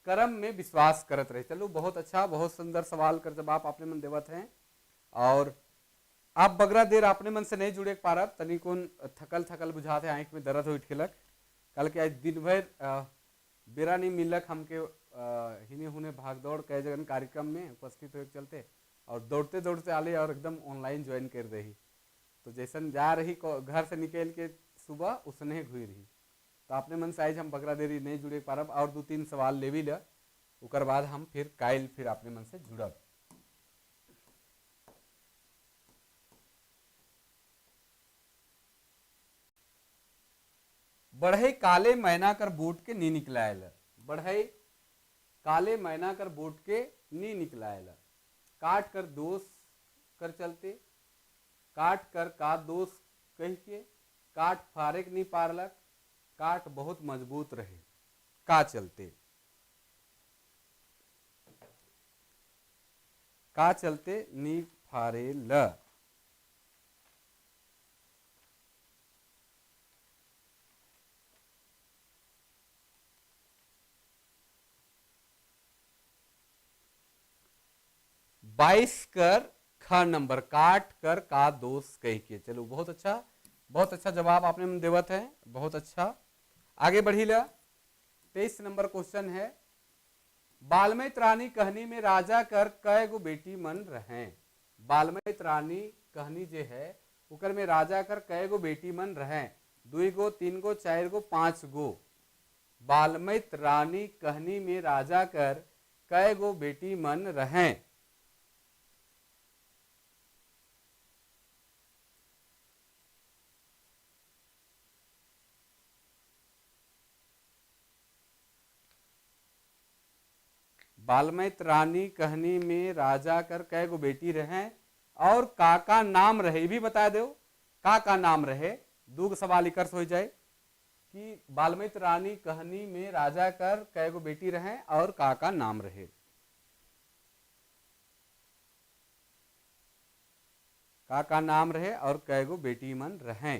कर्म में विश्वास करत रहे। चलो बहुत अच्छा, बहुत सुंदर सवाल कर जवाब आपने मन देवत हैं। और आप बगरा देर आपने मन से नहीं जुड़े पारब, तनी कोन थकल थकल बुझाते, आंख में दर्द हो ठेलक। कल के आज दिन भर बेरा नहीं मिलक हमके, हिने हुने भाग दौड़ कई जगह कार्यक्रम में उपस्थित हो चलते, और दौड़ते दौड़ते आले और एकदम ऑनलाइन ज्वाइन कर रही। तो जैसन जा रही घर से निकल के सुबह उसने घुई रही। तो आपने मन से आज हम बगरा देरी नहीं जुड़े पारब, और 2-3 सवाल ले भी ल, उकर बाद हम फिर कायल फिर आपने मन से जुड़ब। बढ़ई काले मैना कर बूट के नी निकलायल, बढ़ई काले मैना कर बूट के नी निकलायल। काट कर दोष कर चलते, काट कर का दोष कह के, काट फारेक नहीं पारलक, काट बहुत मजबूत रहे का चलते, का चलते नी फारे ल। बाईस कर ख नंबर, काट कर का दोष कह के। चलो बहुत अच्छा, बहुत अच्छा जवाब आपने देवत है, बहुत अच्छा। आगे बढ़ी ला। 23 नंबर क्वेश्चन है, बाल्मीकि रानी कहनी में राजा कर कै गो बेटी मन रहे। बाल्मीकि रानी कहनी जे है उकर में राजा कर कै गो बेटी मन रहे, 2 गो, 3 गो, 4 गो, 5 गो। बाल्मीकि रानी कहनी में राजा कर कै गो बेटी मन रहे। बाल्मीकि रानी कहनी में राजा कर कै गो बेटी रहे, और का नाम रहे भी बता दो, का नाम रहे। 2 सवाल इकर हो जाए कि बाल्मीकि रानी कहनी में राजा कर कै गो बेटी रहे और का नाम रहे। का नाम रहे और कै गो बेटी मन रहे।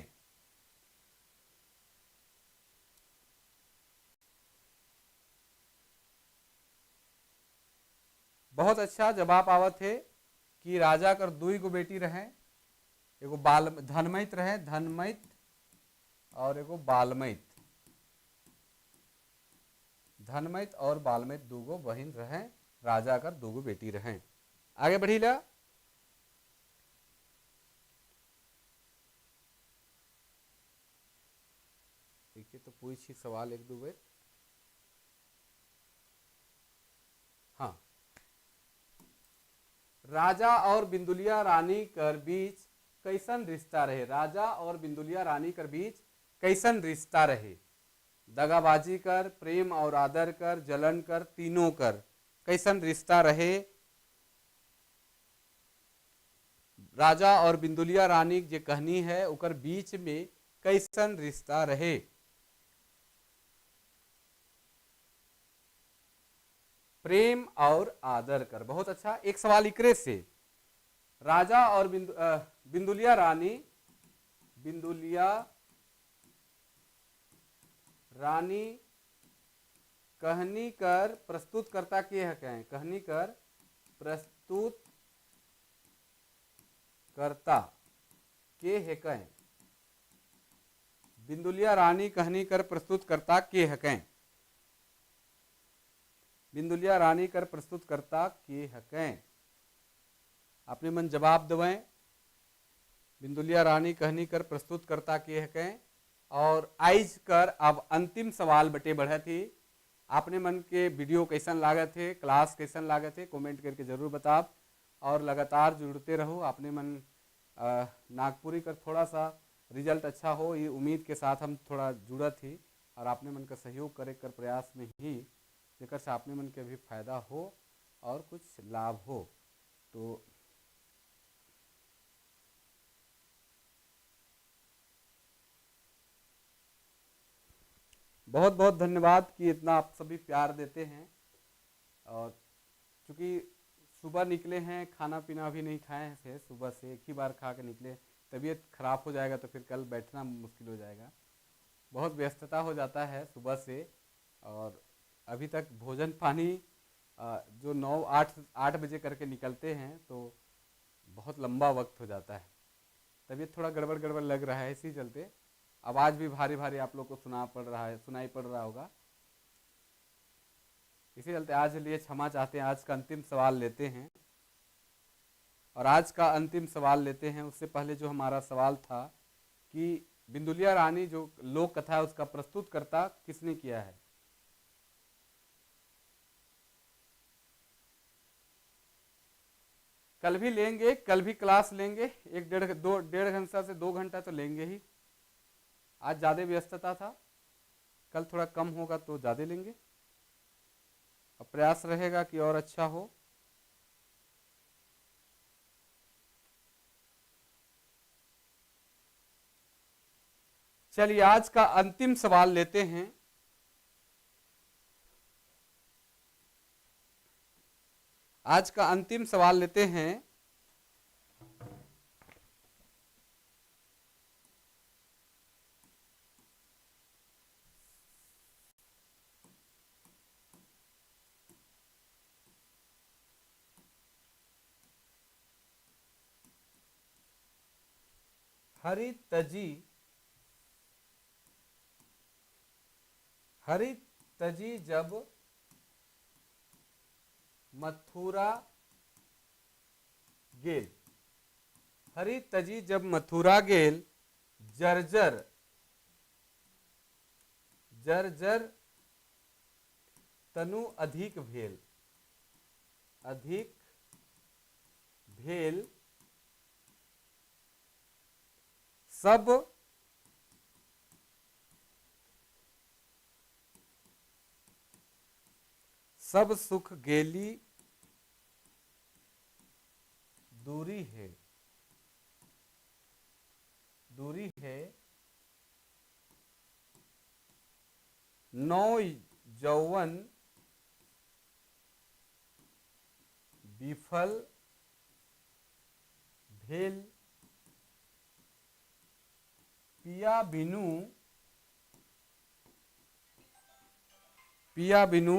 बहुत अच्छा जवाब आवत है कि राजा कर 2 गो बेटी रहे, एगो बाल धनमैत रहे, धनमैत, और एगो बाल्मीकि। धनमैत और बाल्मीकि 2 गो बहन रहे, राजा कर 2 गो बेटी रहे। आगे बढ़ी ला। देखिए तो पूछी सवाल 1-2 बेर। हाँ, राजा और बिंदुलिया रानी कर बीच कैसन रिश्ता रहे। राजा और बिंदुलिया रानी कर बीच कैसन रिश्ता रहे। दगाबाजी कर, प्रेम और आदर कर, जलन कर, तीनों कर, कैसन रिश्ता रहे। राजा और बिंदुलिया रानी जे कहनी है उकर बीच में कैसन रिश्ता रहे। प्रेम और आदर कर। बहुत अच्छा। एक सवाल इकरे से, राजा और बिंदुलिया रानी, बिंदुलिया रानी कहनी कर प्रस्तुत करता के है, कहें कहनी कर प्रस्तुत करता के है कहें। बिंदुलिया रानी कहनी कर प्रस्तुत करता के है कहें। बिंदुलिया रानी कर प्रस्तुत करता के हकें। आपने मन जवाब दवें। बिंदुलिया रानी कहनी कर प्रस्तुत करता के हकें। और आइज कर अब अंतिम सवाल बटे बढ़े थी आपने मन के वीडियो कैसन लागत है, क्लास कैसन लागत है, कमेंट करके जरूर बताओ। और लगातार जुड़ते रहो। आपने मन नागपुरी कर थोड़ा सा रिजल्ट अच्छा हो, ये उम्मीद के साथ हम थोड़ा जुड़ा थी और आपने मन का सहयोग करे कर प्रयास में ही जेकर से आपने मन के भी फायदा हो और कुछ लाभ हो। तो बहुत बहुत धन्यवाद कि इतना आप सभी प्यार देते हैं। और चूँकि सुबह निकले हैं, खाना पीना भी नहीं खाए थे, सुबह से एक ही बार खा के निकले, तबीयत खराब हो जाएगा तो फिर कल बैठना मुश्किल हो जाएगा। बहुत व्यस्तता हो जाता है सुबह से। और अभी तक भोजन पानी जो 9 8 बजे करके निकलते हैं तो बहुत लंबा वक्त हो जाता है। तबीयत थोड़ा गड़बड़ गड़बड़ लग रहा है, इसी चलते आवाज़ भी भारी भारी आप लोग को सुनाई पड़ रहा होगा। इसी चलते आज लिए क्षमा चाहते हैं। आज का अंतिम सवाल लेते हैं। और आज का अंतिम सवाल लेते हैं उससे पहले जो हमारा सवाल था कि बिंदुलिया रानी जो लोक कथा है उसका प्रस्तुतकर्ता किसने किया है? कल भी लेंगे, कल भी क्लास लेंगे, 1 1.5 से 2 घंटा तो लेंगे ही। आज ज़्यादा व्यस्तता था, कल थोड़ा कम होगा तो ज़्यादा लेंगे। और प्रयास रहेगा कि और अच्छा हो। चलिए आज का अंतिम सवाल लेते हैं। आज का अंतिम सवाल लेते हैं। हरि तजी जब मथुरा गेल। हरि तजी जब मथुरा गेल, जर्जर जर्जर तनु अधिक भेल। अधिक भेल सब सब सुख गेली दूरी है। दूरी है नौ यौवन विफल भेल। पिया बिनु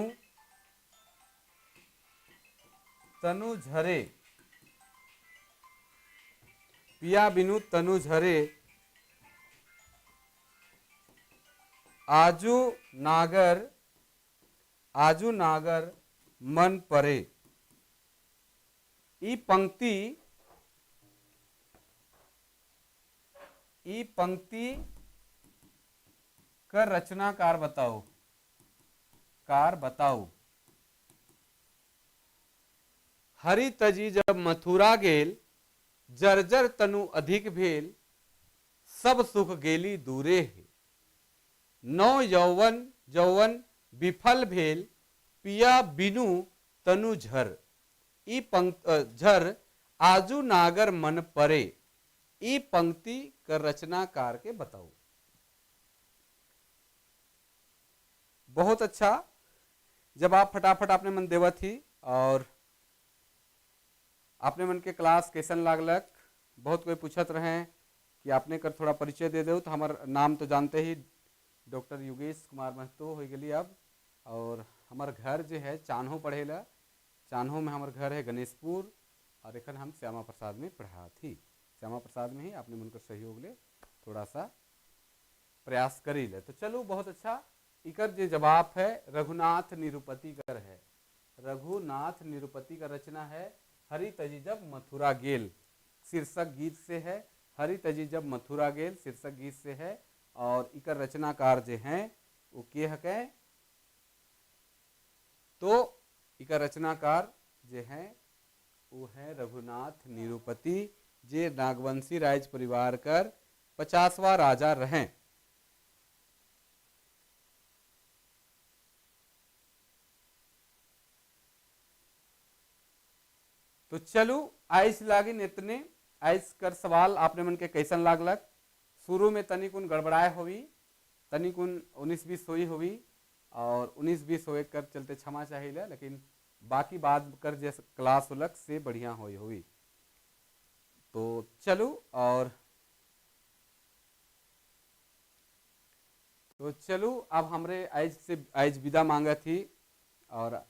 तनु झरे। पिया बिनु तनु झरे आजू नागर मन परे। ई पंक्ति का रचनाकार बताओ। हरि तजी जब मथुरा गेल, जर्जर तनु अधिक भेल, सब सुख गेली दूरे है। नौ यौवन विफल भेल, पिया बिनु तनु झर। ई झर आजू नागर मन परे। ई पंक्ति कर रचनाकार के बताओ। बहुत अच्छा। जब आप फटाफट आपने मन देवा थी और आपने मन के क्लास कैसन लागलक। बहुत कोई पूछत रहे कि आपने कर थोड़ा परिचय दे दो। तो हमार नाम तो जानते ही, डॉक्टर योगेश कुमार महतो हो गई अब। और हमार घर जो है चान्हो पढ़ेला। चान्हो में हमार घर है गणेशपुर। और एक हम श्यामा प्रसाद में पढ़ा थी। श्यामा प्रसाद में ही आपने मन कर सहयोग ले थोड़ा सा प्रयास करी ले। तो चलो बहुत अच्छा। इकर जो जवाब है रघुनाथ निरुपति कर है। रघुनाथ निरुपति का रचना है हरि तजी जब मथुरा गेल, शीर्षक गीत से है। हरि तजी जब मथुरा गेल शीर्षक गीत से है। और इकर रचनाकार जो हैं वो के हके तो इका रचनाकार जे हैं वो है रघुनाथ निरुपति, जे नागवंशी राज परिवार कर 50वां राजा रहें। तो चलो आइस लागिन इतने। आइस कर सवाल आपने मन के कैसन लागलक। शुरू में तनिक उन गड़बड़ाए होवी, तनिक उन 19-20 हुई होवी, और 19-20 होए कर चलते क्षमा चाहिए, लेकिन बाकी बात कर जैसे क्लास उलक से बढ़िया हुई हुई। तो चलो और तो चलो अब हमरे आज से आज विदा मांगा थी। और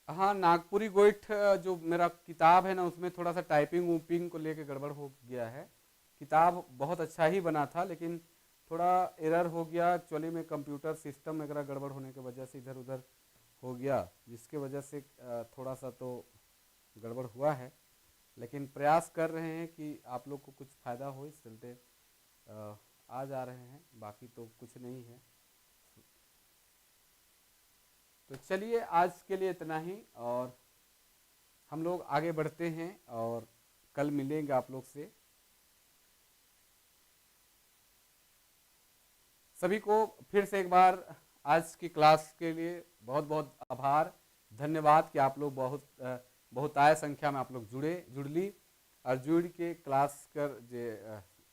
हाँ, नागपुरी गोइठ जो मेरा किताब है ना, उसमें थोड़ा सा टाइपिंग वूपिंग को लेके गड़बड़ हो गया है। किताब बहुत अच्छा ही बना था, लेकिन थोड़ा एरर हो गया एक्चुअली में, कंप्यूटर सिस्टम वगैरह गड़बड़ होने की वजह से इधर उधर हो गया, जिसके वजह से थोड़ा सा तो गड़बड़ हुआ है। लेकिन प्रयास कर रहे हैं कि आप लोग को कुछ फ़ायदा हो, इस चलते आ जा रहे हैं, बाकी तो कुछ नहीं है। तो चलिए आज के लिए इतना ही, और हम लोग आगे बढ़ते हैं और कल मिलेंगे आप लोग से। सभी को फिर से एक बार आज की क्लास के लिए बहुत बहुत आभार, धन्यवाद कि आप लोग बहुतायत संख्या में आप लोग जुड़ ली और जुड़ के क्लास कर जे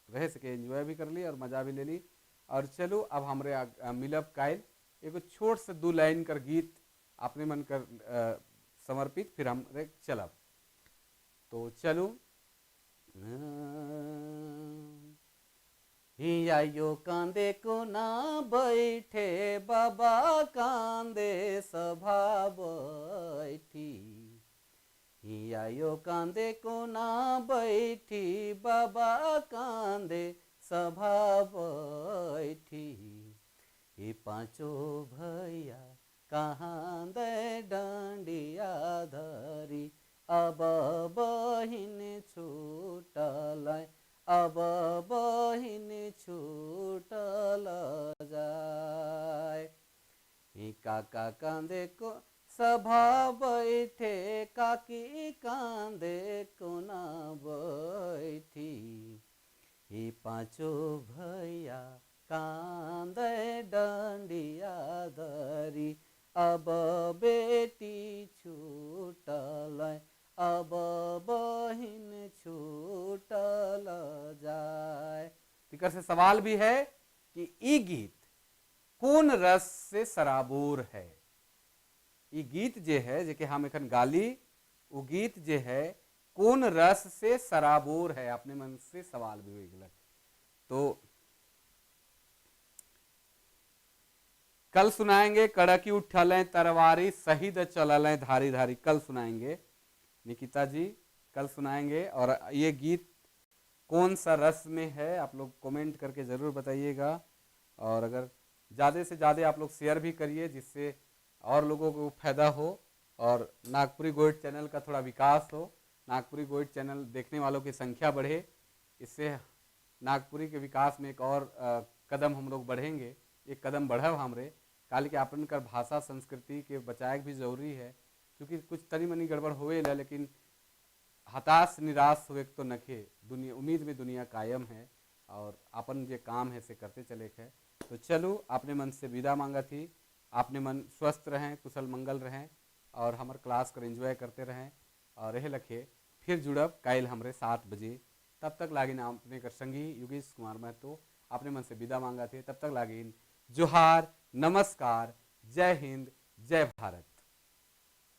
रह सके, एंजॉय भी कर ली और मज़ा भी ले ली। और चलो अब हमरे मिलब कायल एगो छोट से 2 लाइन कर गीत अपने मन कर समर्पित, फिर हम चलब। तो चलो। हियायो कांदे को ना बैठे बाबा, कांदे सभा बैठी। हियायो कांदे को ना बैठी बाबा, कांदे सभा बैठी। ये पांचों भैया कहाँ दे डांडिया धरी, अब बहिन छूटल, अब बहिन छूटल जाए। काका कांदे को सभा बैठे, काकी कांदे को ना बैठी। ये पांचों भैया कांदे डांडिया धरी, अब बेटी छूटल, अब बहिन छूटल जाए। तिकर से सवाल भी है कि ई गीत कौन रस से सराबोर है। ई गीत जे है जे के हम एखन गाली, वो गीत जे है कौन रस से सराबोर है, अपने मन से सवाल भी हुई गलत। तो कल सुनाएंगे कड़की उठल तरवारी, शहीद चलल धारी धारी, कल सुनाएंगे निकिता जी, कल सुनाएंगे। और ये गीत कौन सा रस में है आप लोग कमेंट करके ज़रूर बताइएगा। और अगर ज़्यादा से ज़्यादा आप लोग शेयर भी करिए, जिससे और लोगों को फायदा हो और नागपुरी गोइठ चैनल का थोड़ा विकास हो, नागपुरी गोइठ चैनल देखने वालों की संख्या बढ़े, इससे नागपुरी के विकास में एक और कदम हम लोग बढ़ेंगे। एक कदम बढ़ब हमरे काल के अपन कर भाषा संस्कृति के बचाए भी जरूरी है, क्योंकि कुछ तनी मनी गड़बड़ होए ला, लेकिन हताश निराश हुए तो नखे, दुनिया उम्मीद में दुनिया कायम है, और अपन जे काम है से करते चले है। तो चलो अपने मन से विदा मांगा थी, अपने मन स्वस्थ रहें, कुशल मंगल रहें, और हमारे क्लास कर एंजॉय करते रहें। और रह लखे फिर जुड़ब काल हमरे 7 बजे। तब तक लागिन अपने कर संगी योगेश कुमार महतो अपने मन से विदा मांगा थे। तब तक लागिन जोहार, नमस्कार, जय हिंद, जय भारत।